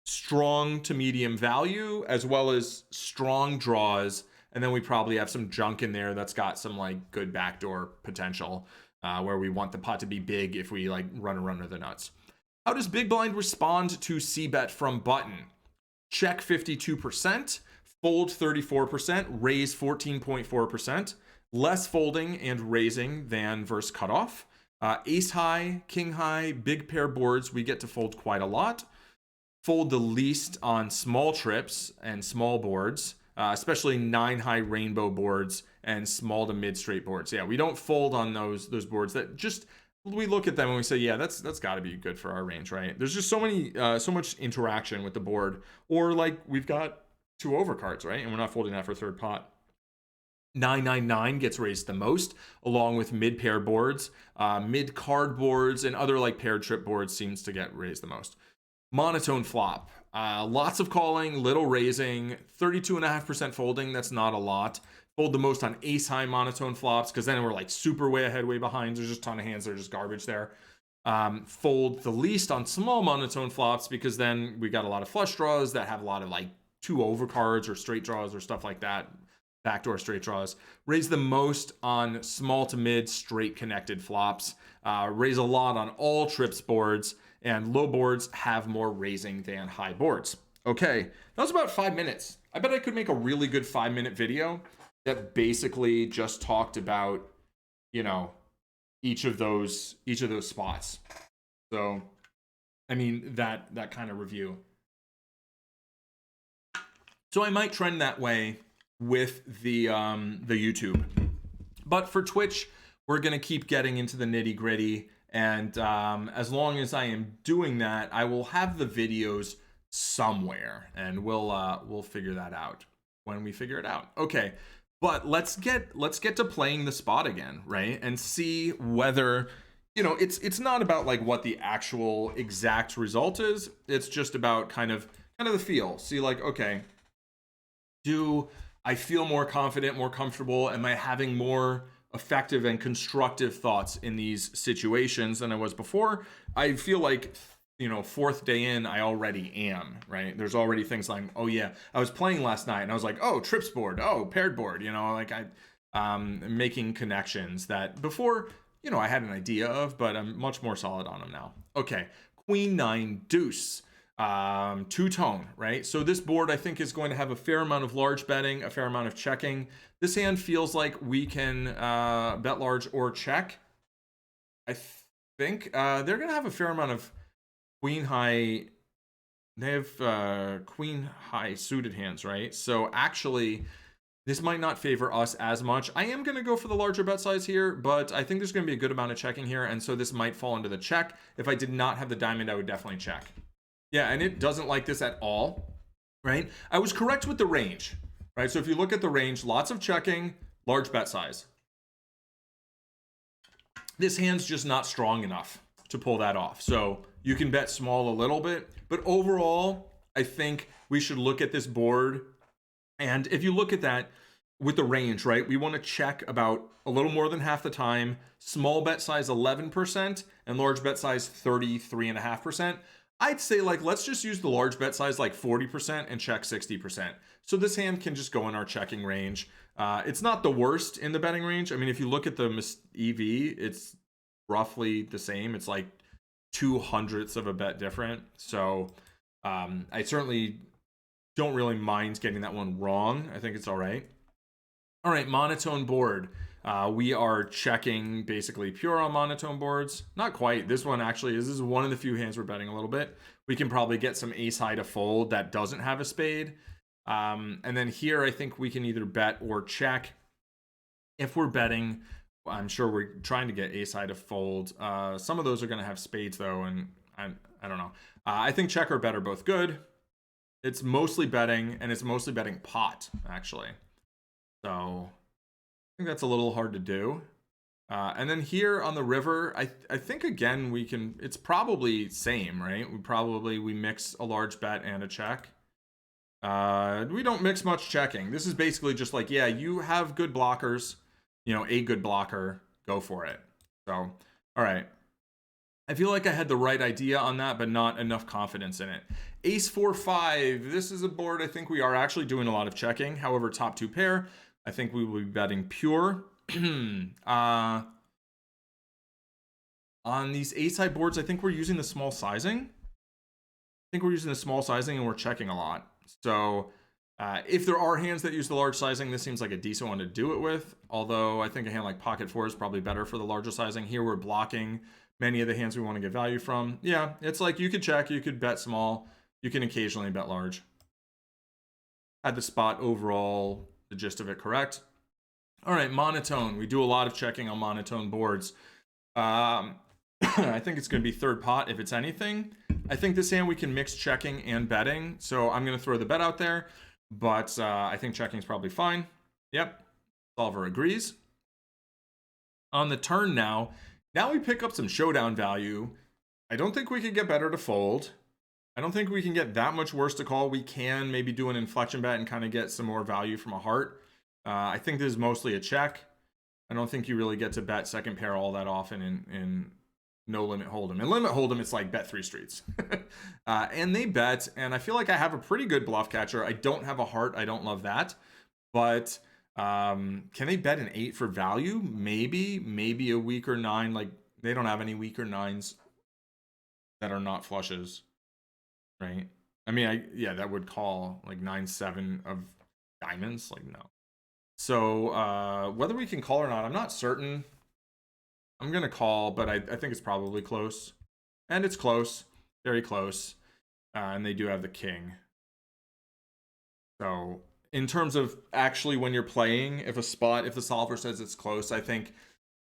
strong to medium value, as well as strong draws. And then we probably have some junk in there that's got some like good backdoor potential, where we want the pot to be big if we like run under the nuts. How does big blind respond to c-bet from button? Check 52%, fold 34%, raise 14.4%, less folding and raising than versus cutoff. Ace high, king high, big pair boards, we get to fold quite a lot. Fold the least on small trips and small boards, especially 9 high rainbow boards and small to mid straight boards. Yeah, we don't fold on those boards that just, we look at them and we say, yeah, that's got to be good for our range, right? There's just so much interaction with the board, or like we've got 2 overcards, right? And we're not folding that for third pot. 999 gets raised the most, along with mid pair boards, mid card boards, and other like paired trip boards seems to get raised the most. Monotone flop, lots of calling, little raising, 32.5% folding. That's not a lot. Fold the most on ace high monotone flops, because then we're like super way ahead, way behind. There's just a ton of hands that are just garbage there. Fold the least on small monotone flops, because then we got a lot of flush draws that have a lot of like 2 overcards or straight draws or stuff like that. Backdoor straight draws. Raise the most on small to mid straight connected flops. Raise a lot on all trips boards, and low boards have more raising than high boards. Okay, that was about 5 minutes. I bet I could make a really good 5-minute video that basically just talked about, you know, each of those spots. So, I mean, that kind of review. So I might trend that way with the YouTube, but for Twitch, we're gonna keep getting into the nitty gritty, and as long as I am doing that, I will have the videos somewhere, and we'll figure that out when we figure it out. Okay, but let's get to playing the spot again, right? And see whether, you know, it's not about like what the actual exact result is. It's just about kind of the feel. See, like, okay, do I feel more confident, more comfortable? Am I having more effective and constructive thoughts in these situations than I was before? I feel like, you know, 4th day in, I already am, right? There's already things like, oh yeah, I was playing last night and I was like, oh, trips board, oh, paired board, you know, like making connections that before, you know, I had an idea of, but I'm much more solid on them now. Okay, Queen 9 deuce. 2-tone, right? So this board I think is going to have a fair amount of large betting, a fair amount of checking. This hand feels like we can bet large or check. I think they're gonna have a fair amount of queen high. They have queen high suited hands, right? So actually this might not favor us as much. I am gonna go for the larger bet size here, but I think there's gonna be a good amount of checking here, and so this might fall into the check. If I did not have the diamond, I would definitely check. Yeah, and it doesn't like this at all, right? I was correct with the range, right? So if you look at the range, lots of checking, large bet size. This hand's just not strong enough to pull that off. So you can bet small a little bit, but overall, I think we should look at this board. And if you look at that with the range, right, we want to check about a little more than half the time, small bet size 11% and large bet size 33.5%. I'd say like, let's just use the large bet size, like 40% and check 60%. So this hand can just go in our checking range. It's not the worst in the betting range. I mean, if you look at the EV, it's roughly the same. It's like 2/100ths of a bet different. So I certainly don't really mind getting that one wrong. I think it's all right. All right, monotone board. We are checking basically pure on monotone boards. Not quite. This one actually is. This is one of the few hands we're betting a little bit. We can probably get some ace high to fold that doesn't have a spade. And then here, I think we can either bet or check. If we're betting, I'm sure we're trying to get ace high to fold. Some of those are going to have spades though, and I don't know. I think check or bet are both good. It's mostly betting, and it's mostly betting pot actually. So I think that's a little hard to do. And then here on the river, I think again we can. It's probably same, right? We mix a large bet and a check. We don't mix much checking. This is basically just like, yeah, you have good blockers, you know, a good blocker, go for it. So, all right. I feel like I had the right idea on that, but not enough confidence in it. Ace 4-5. This is a board I think we are actually doing a lot of checking. However, top two pair, I think we will be betting pure. On these ace high boards, I think we're using the small sizing. And we're checking a lot. So if there are hands that use the large sizing, this seems like a decent one to do it with. Although I think a hand like pocket four is probably better for the larger sizing. Here we're blocking many of the hands we want to get value from. Yeah, it's like you could check, you could bet small, you can occasionally bet large. Had the spot overall, the gist of it correct. All right, monotone. We do a lot of checking on monotone boards. I think it's going to be third pot if it's anything. I think this hand we can mix checking and betting. So I'm going to throw the bet out there, but I think checking is probably fine. Yep, solver agrees. On the turn now we pick up some showdown value. I don't think we could get better to fold. I don't think we can get that much worse to call. We can maybe do an inflection bet and kind of get some more value from a heart. I think this is mostly a check. I don't think you really get to bet second pair all that often in no limit hold'em. In limit hold'em, it's like bet three streets. And they bet, and I feel like I have a pretty good bluff catcher. I don't have a heart. I don't love that. But can they bet an 8 for value? Maybe a weaker 9. Like, they don't have any weaker 9s that are not flushes, right? I mean, yeah, that would call like 9-7 of diamonds. Like, no. So whether we can call or not, I'm not certain. I'm going to call, but I think it's probably close. And it's close. Very close. And they do have the king. So in terms of actually when you're playing, if the solver says it's close, I think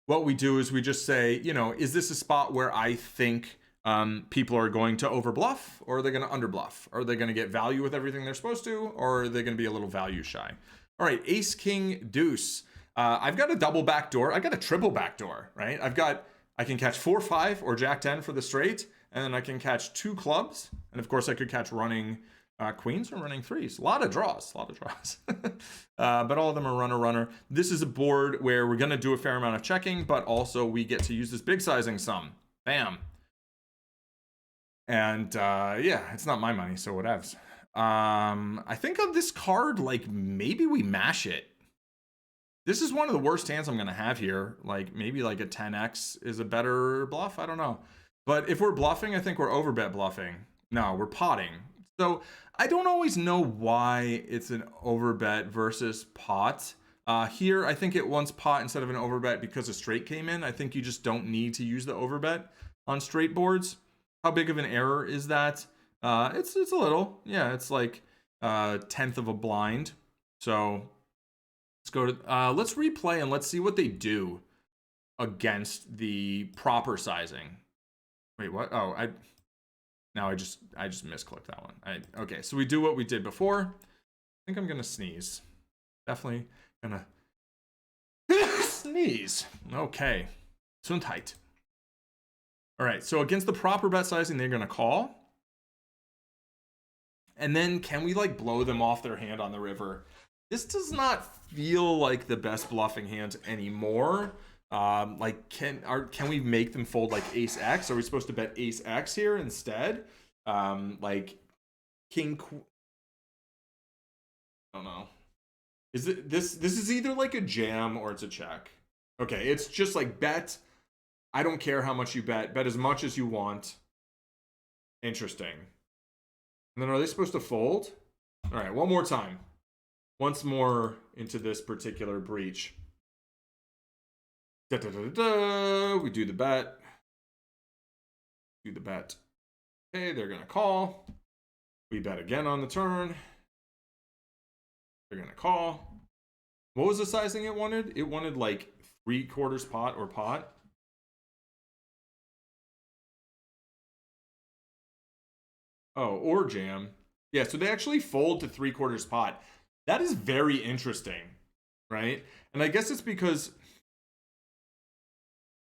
what we do is we just say, you know, is this a spot where I think people are going to overbluff, or are they going to underbluff? Are they going to get value with everything they're supposed to, or are they going to be a little value shy? All right, ace, king, deuce. I've got a double backdoor. I got a triple backdoor, right? I can catch 4-5 or jack 10 for the straight, and then I can catch 2 clubs. And of course I could catch running queens or running threes. A lot of draws. But all of them are runner. This is a board where we're gonna do a fair amount of checking, but also we get to use this big sizing sum. Bam. And yeah, it's not my money, so whatevs. I think on this card, like maybe we mash it. This is one of the worst hands I'm going to have here. Like maybe like a 10x is a better bluff. I don't know. But if we're bluffing, I think we're overbet bluffing. No, we're potting. So I don't always know why it's an overbet versus pot. Here, I think it wants pot instead of an overbet because a straight came in. I think you just don't need to use the overbet on straight boards. How big of an error is that? It's a little. Yeah, it's like 1/10 of a blind. So let's go to let's replay and let's see what they do against the proper sizing. Wait, what? Oh, I just misclicked that one. Okay, so we do what we did before. I think I'm gonna sneeze. Definitely gonna sneeze. Okay, Gesundheit. All right, so against the proper bet sizing, they're gonna call. And then can we like blow them off their hand on the river? This does not feel like the best bluffing hand anymore. Like can we make them fold like ace X? Are we supposed to bet ace X here instead? Like king, I don't know. Is it this? This is either like a jam or it's a check. Okay, it's just like bet. I don't care how much you bet. Bet as much as you want. Interesting. And then are they supposed to fold? All right, one more time. Once more into this particular breach. Da, da, da, da, da. We do the bet. Do the bet. Okay, they're going to call. We bet again on the turn. They're going to call. What was the sizing it wanted? It wanted like 3/4 pot or pot. Oh, or jam. Yeah, so they actually fold to 3/4 pot. That is very interesting, right? And I guess it's because,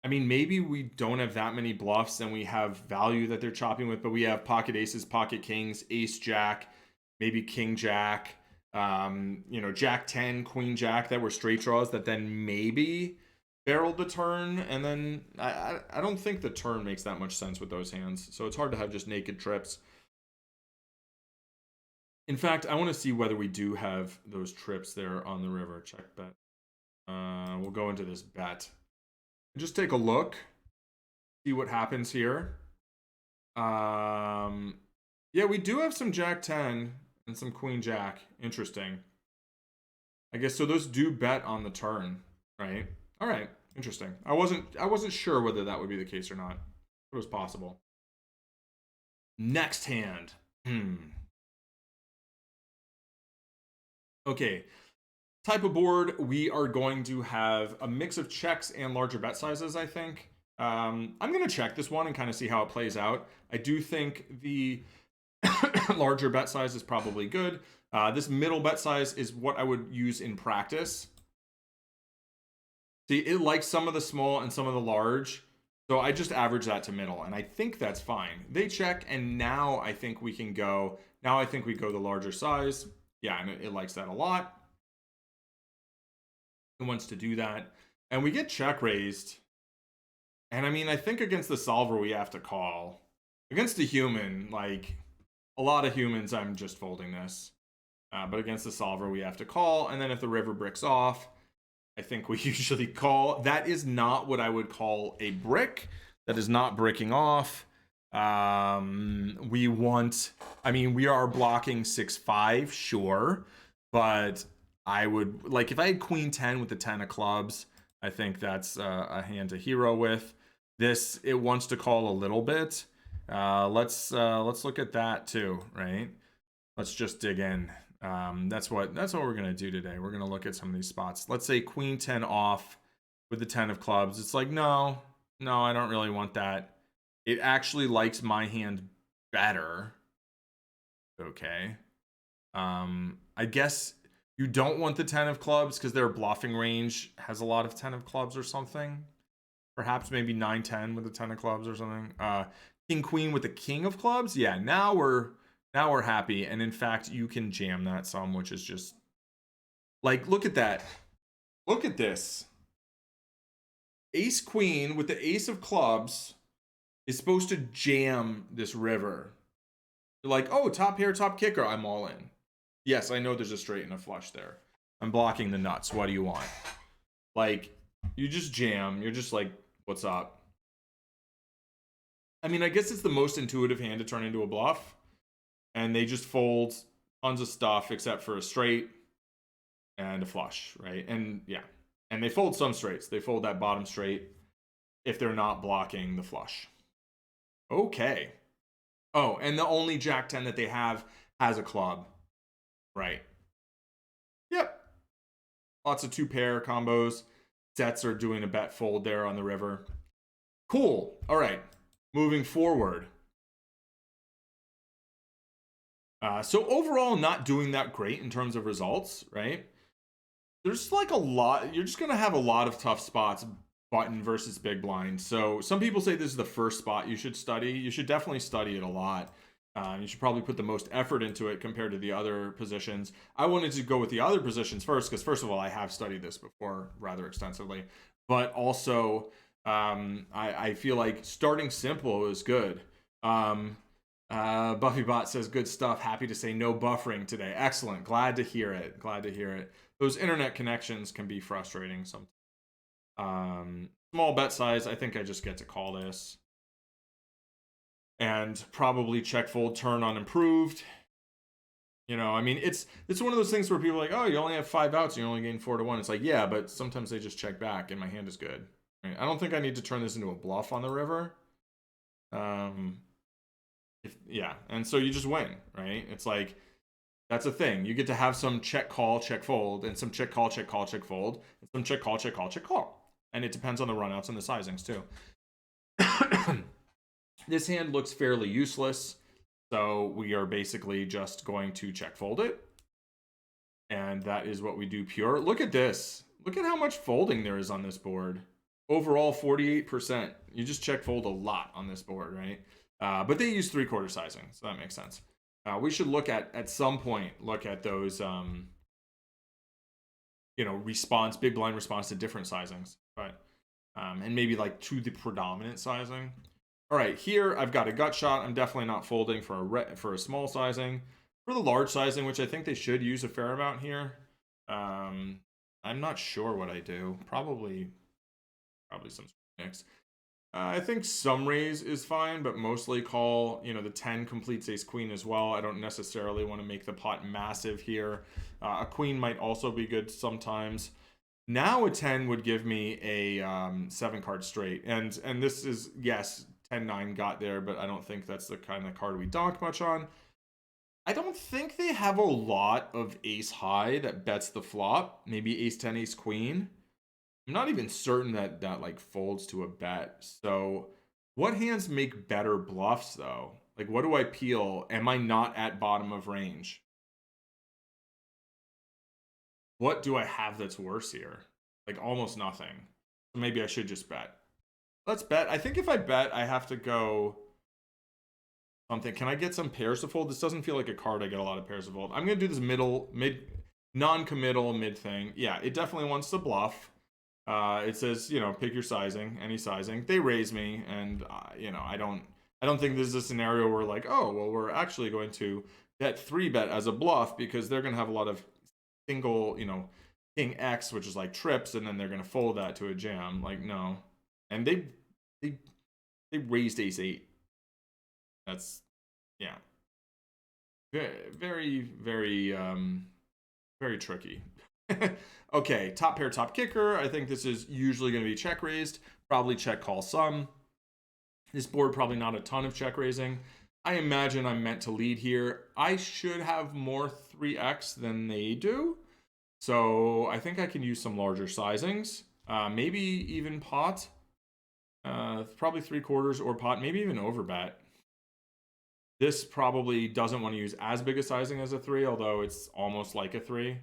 I mean, maybe we don't have that many bluffs and we have value that they're chopping with, but we have pocket aces, pocket kings, ace jack, maybe king jack, you know, jack 10, queen jack that were straight draws that then maybe barreled the turn. And then I don't think the turn makes that much sense with those hands. So it's hard to have just naked trips. In fact, I want to see whether we do have those trips there on the river. Check bet. We'll go into this bet. Just take a look. See what happens here. Yeah, we do have some jack 10 and some queen jack. Interesting. I guess so those do bet on the turn, right? All right, interesting. I wasn't sure whether that would be the case or not. It was possible. Next hand. Okay. Type of board, we are going to have a mix of checks and larger bet sizes, I think. I'm going to check this one and kind of see how it plays out. I do think the larger bet size is probably good. This middle bet size is what I would use in practice. See, it likes some of the small and some of the large. So I just average that to middle, and I think that's fine. They check, and now I think we can go. Now I think we go the larger size. Yeah, and it likes that a lot. It wants to do that. And we get check raised. And I mean, I think against the solver, we have to call. Against a human, like a lot of humans, I'm just folding this. But against the solver, we have to call. And then if the river bricks off, I think we usually call. That is not what I would call a brick. That is not bricking off. We want, I mean, we are blocking 6-5, sure. But I would, like, if I had queen 10 with the 10 of clubs, I think that's a hand to hero with. This, it wants to call a little bit. Let's look at that too, right? Let's just dig in. That's what we're gonna do today. We're gonna look at some of these spots. Let's say queen 10 off with the 10 of clubs. It's like, no, I don't really want that. It actually likes my hand better. Okay. I guess you don't want the 10 of clubs because their bluffing range has a lot of 10 of clubs or something. Perhaps maybe 9-10 with the 10 of clubs or something. King queen with the king of clubs. Yeah, now we're happy. And in fact, you can jam that some, which is just like, look at that. Look at this. Ace queen with the ace of clubs is supposed to jam this river. You're like, oh, top pair, top kicker. I'm all in. Yes, I know there's a straight and a flush there. I'm blocking the nuts. What do you want? Like, you just jam. You're just like, what's up? I mean, I guess it's the most intuitive hand to turn into a bluff. And they just fold tons of stuff except for a straight and a flush, right? And yeah. And they fold some straights. They fold that bottom straight if they're not blocking the flush. Okay. Oh, and the only jack 10 that they have has a club. Right. Yep. Lots of 2-pair combos. Sets are doing a bet fold there on the river. Cool. All right. Moving forward. So overall, not doing that great in terms of results, right? There's like a lot. You're just going to have a lot of tough spots, button versus big blind. So some people say this is the first spot you should study. You should definitely study it a lot. You should probably put the most effort into it compared to the other positions. I wanted to go with the other positions first because, first of all, I have studied this before rather extensively. But also, I feel like starting simple is good. BuffyBot says, good stuff. Happy to say no buffering today. Excellent. Glad to hear it. Glad to hear it. Those internet connections can be frustrating sometimes. Small bet size. I think I just get to call this. And probably check fold turn on improved. You know, I mean, it's one of those things where people are like, oh, you only have 5 outs and you only gain 4 to 1. It's like, yeah, but sometimes they just check back and my hand is good. Right? I don't think I need to turn this into a bluff on the river. Yeah, and so you just win, right? It's like, that's a thing. You get to have some check call, check fold, and some check call, check call, check fold, and some check call, check call, check call. And it depends on the runouts and the sizings too. This hand looks fairly useless, so we are basically just going to check fold it. And that is what we do pure. Look at this. Look at how much folding there is on this board. Overall, 48%. You just check fold a lot on this board, right? But they use 3/4 sizing, so that makes sense. We should look at some point, look at those, response, big blind response to different sizings, but, and maybe like to the predominant sizing. All right, here I've got a gut shot. I'm definitely not folding for a small sizing. For the large sizing, which I think they should use a fair amount here, I'm not sure what I do. Probably some mix. I think some raise is fine, but mostly call. The 10 completes ace queen as well. I don't necessarily want to make the pot massive here. A queen might also be good sometimes. Now a 10 would give me a 7-card straight, and this is, yes, 10-9 got there, but I don't think that's the kind of card we donk much on. I don't think they have a lot of ace high that bets the flop. Maybe ace 10, ace queen. I'm not even certain that like folds to a bet. So what hands make better bluffs though? Like, what do I peel? Am I not at bottom of range? What do I have that's worse here? Like, almost nothing. So maybe I should just bet. Let's bet. I think if I bet, I have to go something. Can I get some pairs to fold? This doesn't feel like a card I get a lot of pairs to fold. I'm going to do this non-committal mid thing. Yeah, it definitely wants to bluff. It says, pick your sizing, any sizing. They raise me, and I don't think this is a scenario where like, oh, well, we're actually going to bet 3-bet as a bluff because they're going to have a lot of single, king X, which is like trips, and then they're going to fold that to a jam. Like, no. And they raised ace 8. That's, yeah, very, very, very tricky. Okay, top pair, top kicker. I think this is usually going to be check raised. Probably check call some. This board probably not a ton of check raising. I imagine I'm meant to lead here. I should have more 3x than they do. So I think I can use some larger sizings. Maybe even pot. Probably 3/4 or pot. Maybe even overbet. This probably doesn't want to use as big a sizing as a 3, although it's almost like a 3. I'm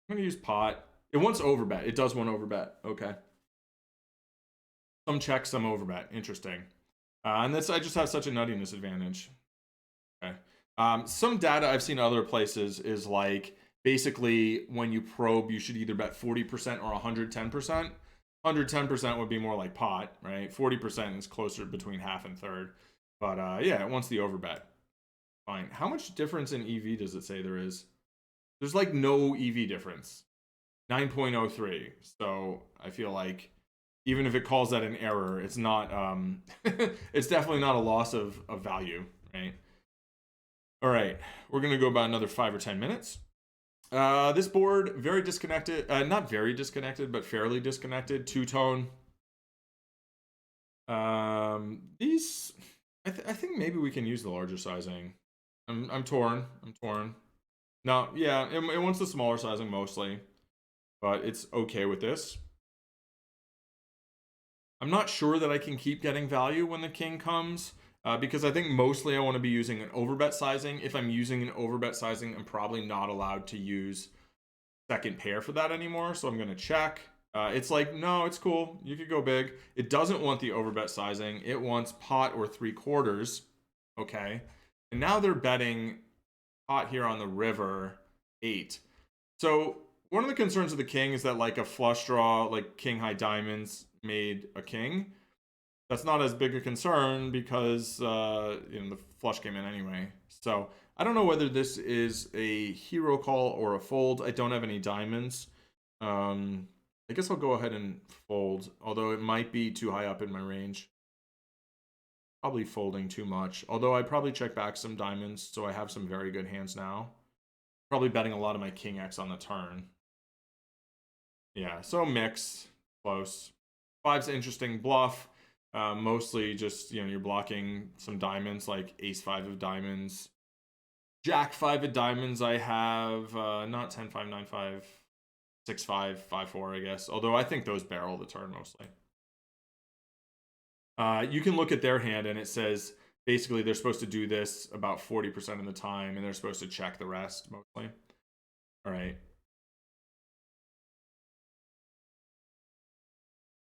going to use pot. It wants overbet. It does want overbet. Okay. Some check, some overbet. Interesting. And this, I just have such a nuttiness advantage. Okay. Some data I've seen other places is like, basically, when you probe, you should either bet 40% or 110%. 110% would be more like pot, right? 40% is closer between half and third. But yeah, it wants the overbet. Fine. How much difference in EV does it say there is? There's like no EV difference. 9.03. So I feel like even if it calls that an error, it's not, it's definitely not a loss of value, right? All right. We're going to go about another 5 or 10 minutes. This board, very disconnected. Not very disconnected, but fairly disconnected. Two-tone. These, I think maybe we can use the larger sizing. I'm torn. No, yeah, it wants the smaller sizing mostly, but it's okay with this. I'm not sure that I can keep getting value when the king comes, because I think mostly I want to be using an overbet sizing. If I'm using an overbet sizing, I'm probably not allowed to use second pair for that anymore, so I'm going to check. It's like, no, it's cool. You could go big. It doesn't want the overbet sizing. It wants pot or 3/4. Okay. And now they're betting pot here on the river 8. So one of the concerns of the king is that like a flush draw, like king high diamonds made a king. that's not as big a concern because the flush came in anyway. So I don't know whether this is a hero call or a fold. I don't have any diamonds. I guess I'll go ahead and fold, although it might be too high up in my range. Probably folding too much, although I'd probably check back some diamonds, so I have some very good hands now. Probably betting a lot of my king X on the turn. Yeah, so mix, close. Five's an interesting bluff. Mostly just, you're blocking some diamonds, like ace 5 of diamonds. Jack 5 of diamonds I have, not 10, 5, 9, 5, 6, 5, 5, 4, I guess. Although I think those barrel the turn mostly. You can look at their hand and it says basically they're supposed to do this about 40% of the time and they're supposed to check the rest mostly. All right.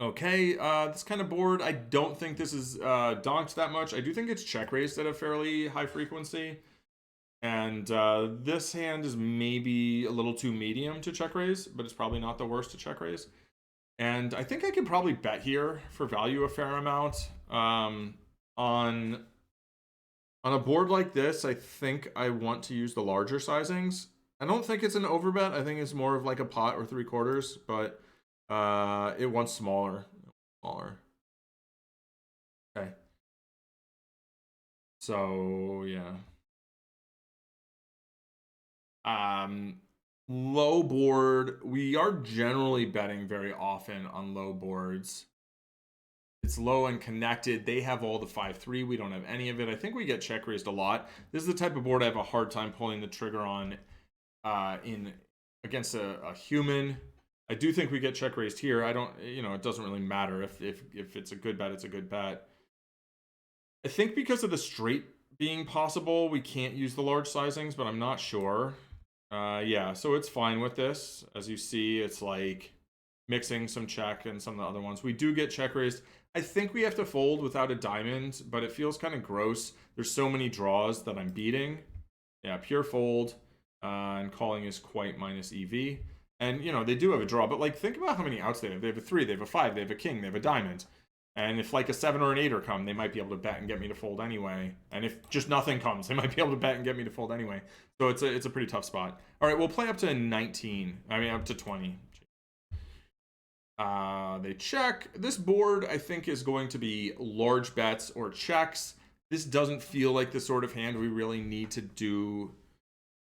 Okay, this kind of board, I don't think this is donked that much. I do think it's check raised at a fairly high frequency. And this hand is maybe a little too medium to check raise, but it's probably not the worst to check raise. And I think I could probably bet here for value a fair amount. On a board like this, I think I want to use the larger sizings. I don't think it's an overbet. I think it's more of like a pot or 3/4, but it wants smaller. Okay. So yeah. Low board. We are generally betting very often on low boards. It's low and connected. They have all the 5-3. We don't have any of it. I think we get check raised a lot. This is the type of board I have a hard time pulling the trigger on against a human. I do think we get check raised here. I don't, it doesn't really matter if it's a good bet, it's a good bet. I think because of the straight being possible, we can't use the large sizings, but I'm not sure. Yeah, so it's fine with this. As you see, it's like mixing some check and some of the other ones. We do get check raised. I think we have to fold without a diamond, but it feels kind of gross. There's so many draws that I'm beating. Yeah, pure fold. And calling is quite minus EV. And, they do have a draw, but like, think about how many outs they have. They have a 3, they have a 5, they have a king, they have a diamond. And if like a 7 or an 8 come, they might be able to bet and get me to fold anyway. And if just nothing comes, they might be able to bet and get me to fold anyway. So it's a pretty tough spot. All right, we'll play up to 19. I mean, up to 20. They check. This board, I think, is going to be large bets or checks. This doesn't feel like the sort of hand we really need to do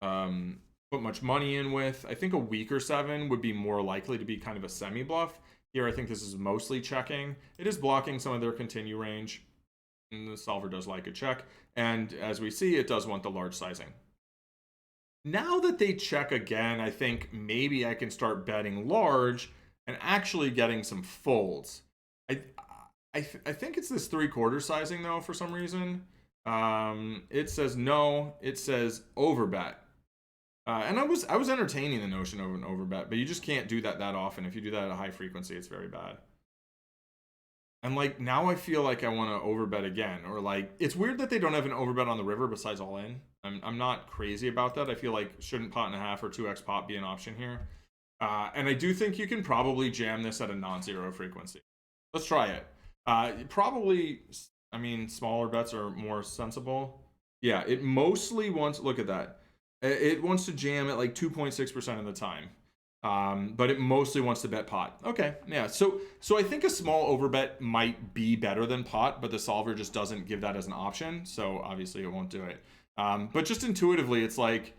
put much money in with. I think a weaker 7 would be more likely to be kind of a semi-bluff. Here, I think this is mostly checking. It is blocking some of their continue range. And the solver does like a check. And as we see, it does want the large sizing. Now that they check again, I think maybe I can start betting large and actually getting some folds. I think it's this 3/4 sizing, though, for some reason. It says no. It says overbet. And I was entertaining the notion of an overbet, but you just can't do that often. If you do that at a high frequency, it's very bad. And like now I feel like I want to overbet again, or like it's weird that they don't have an overbet on the river besides all in. I'm not crazy about that. I feel like shouldn't pot and a half or 2x pot be an option here? And I do think you can probably jam this at a non-zero frequency. Let's try it. Probably, I mean, smaller bets are more sensible. Yeah, it mostly wants, look at that. It wants to jam at like 2.6% of the time. But it mostly wants to bet pot. Okay, yeah. So I think a small overbet might be better than pot, but the solver just doesn't give that as an option. So obviously it won't do it. But just intuitively, it's like,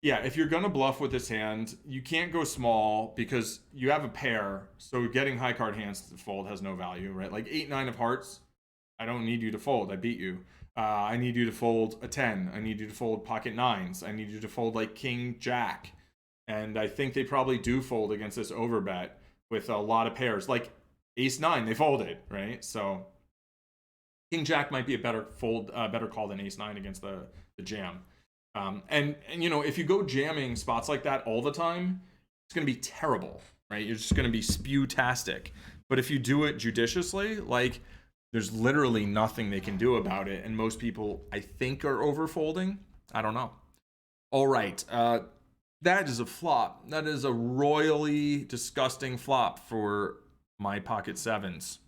yeah, if you're going to bluff with this hand, you can't go small because you have a pair. So getting high card hands to fold has no value, right? Like 8, 9 of hearts, I don't need you to fold. I beat you. I need you to fold a 10. I need you to fold pocket 9s. I need you to fold like king, jack. And I think they probably do fold against this overbet with a lot of pairs. Like ace 9, they folded, right? So king jack might be a better fold, better call than ace 9 against the jam. And if you go jamming spots like that all the time, it's going to be terrible, right? You're just going to be spew-tastic. But if you do it judiciously, like there's literally nothing they can do about it. And most people, I think, are overfolding. I don't know. All right. That is a flop. That is a royally disgusting flop for my pocket 7s.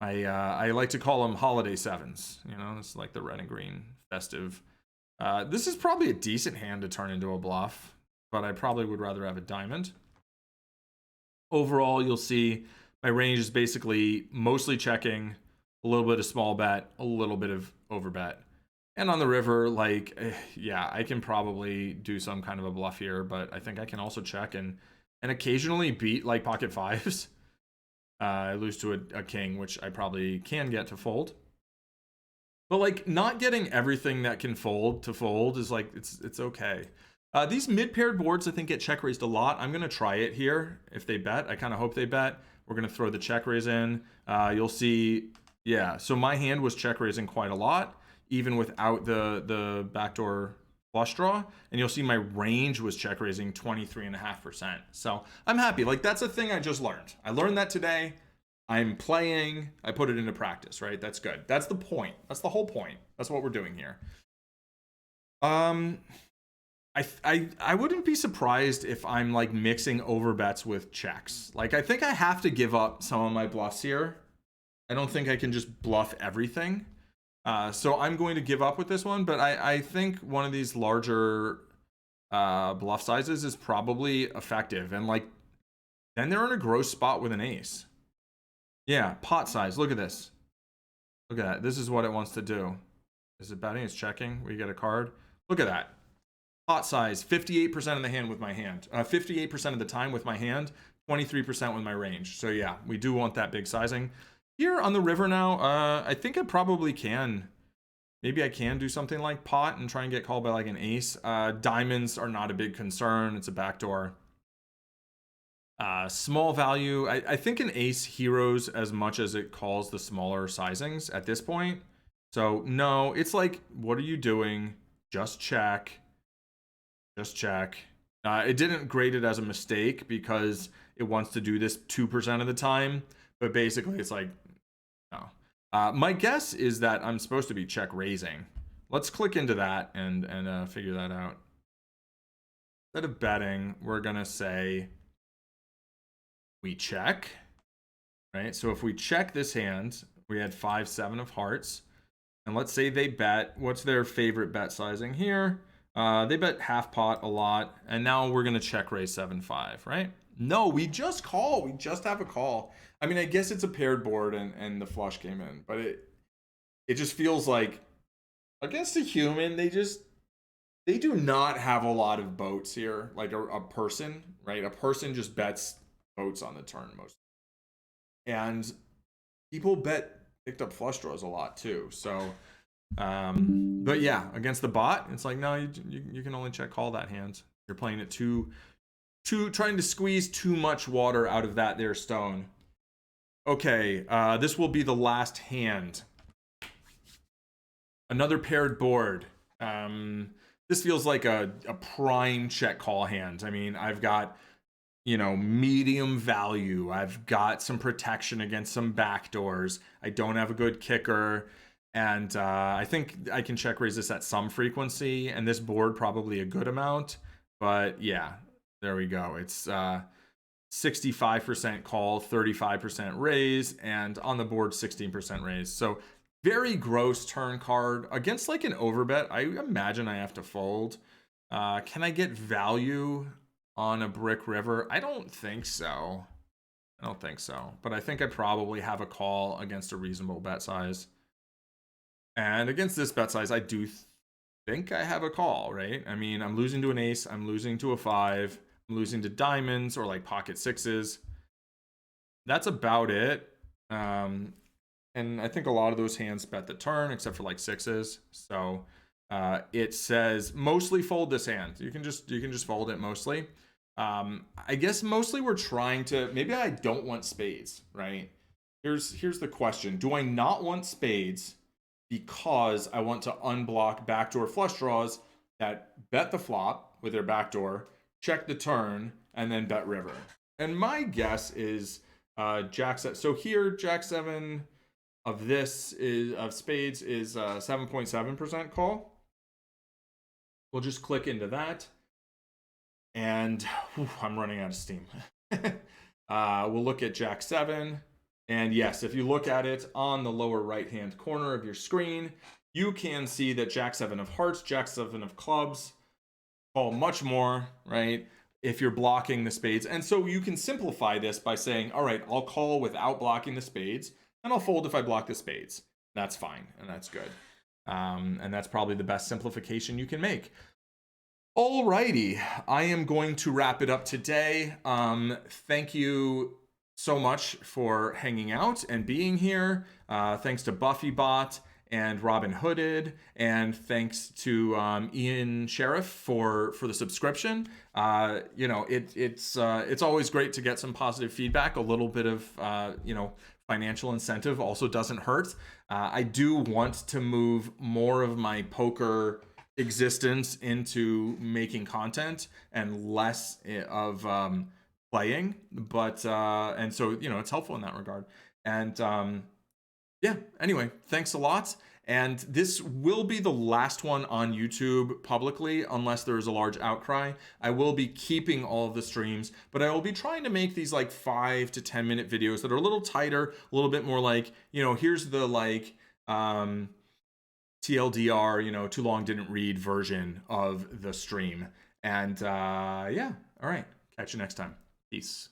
I like to call them holiday sevens. You know, it's like the red and green festive. This is probably a decent hand to turn into a bluff, but I probably would rather have a diamond. Overall, you'll see my range is basically mostly checking, a little bit of small bet, a little bit of overbet. And on the river, like, yeah, I can probably do some kind of a bluff here, but I think I can also check and occasionally beat like pocket fives. I lose to a king, which I probably can get to fold. But like not getting everything that can fold to fold is like it's okay. These mid-paired boards I think get check raised a lot. I'm gonna try it here if they bet. I kind of hope they bet. We're gonna throw the check raise in. You'll see, yeah. So my hand was check raising quite a lot, even without the backdoor flush draw. And you'll see my range was check raising 23.5%. So I'm happy. Like that's a thing I just learned. I learned that today. I'm playing, I put it into practice, right? That's good. That's the point. That's the whole point. That's what we're doing here. I wouldn't be surprised if I'm like mixing overbets with checks. Like I think I have to give up some of my bluffs here. I don't think I can just bluff everything. So I'm going to give up with this one, but I think one of these larger bluff sizes is probably effective. And like, then they're in a gross spot with an ace. Yeah, pot size. Look at this. Look at that. This is what it wants to do. Is it betting? It's checking. We get a card. Look at that. Pot size, 58% of the hand with my hand. 58% of the time with my hand, 23% with my range. So yeah, we do want that big sizing. Here on the river now, I think I probably can. Maybe I can do something like pot and try and get called by like an ace. Diamonds are not a big concern. It's a backdoor. Small value. I think an ace heroes as much as it calls the smaller sizings at this point. So no, it's like, what are you doing? Just check. Just check. It didn't grade it as a mistake because it wants to do this 2% of the time. But basically it's like, no. My guess is that I'm supposed to be check raising. Let's click into that and figure that out. Instead of betting, we're going to say we check, right? So if we check this hand, we had 5-7 of hearts. And let's say they bet. What's their favorite bet sizing here? They bet half pot a lot. And now we're going to check raise 7-5, right? No, we just call. We just have a call. I mean, I guess it's a paired board and the flush came in. But it just feels like against a human, they do not have a lot of boats here. Like a person, right? A person just bets boats on the turn most. And people bet picked up flush draws a lot too. So but yeah, against the bot, it's like, no, you can only check call that hand. You're playing it too trying to squeeze too much water out of that there stone. Okay, this will be the last hand. Another paired board. This feels like a prime check call hand. I mean, I've got, you know, medium value. I've got some protection against some backdoors. I don't have a good kicker. And I think I can check raise this at some frequency. And this board probably a good amount. But yeah, there we go. It's 65% call, 35% raise. And on the board, 16% raise. So very gross turn card. Against like an overbet, I imagine I have to fold. Can I get value on a brick river? I don't think so. But I think I probably have a call against a reasonable bet size. And against this bet size, I do think I have a call, right? I mean, I'm losing to an ace. I'm losing to a 5. I'm losing to diamonds or like pocket 6s. That's about it. And I think a lot of those hands bet the turn, except for like 6s. So it says mostly fold this hand. You can just fold it mostly. I guess mostly we're trying to, maybe I don't want spades, right? Here's the question. Do I not want spades because I want to unblock backdoor flush draws that bet the flop with their backdoor, check the turn, and then bet river? And my guess is Jack 7. So here, Jack 7 of this is of spades is 7.7% call. We'll just click into that. And I'm running out of steam. We'll look at Jack 7. And yes, if you look at it on the lower right-hand corner of your screen, you can see that Jack 7 of hearts, Jack 7 of clubs, call much more, right? If you're blocking the spades. And so you can simplify this by saying, all right, I'll call without blocking the spades, and I'll fold if I block the spades. That's fine, and that's good. And that's probably the best simplification you can make. Alrighty, I am going to wrap it up today. Thank you so much for hanging out and being here. Thanks to BuffyBot and Robin Hooded, and thanks to Ian Sheriff for the subscription. You know, it's always great to get some positive feedback. A little bit of you know, financial incentive also doesn't hurt. I do want to move more of my poker existence into making content and less of playing, but and so, you know, it's helpful in that regard. And yeah, anyway, thanks a lot. And this will be the last one on YouTube publicly, unless there is a large outcry. I will be keeping all of the streams, but I will be trying to make these like 5 to 10 minute videos that are a little tighter, a little bit more like, you know, here's the like TLDR, you know, too long didn't read version of the stream. And yeah, all right. Catch you next time. Peace.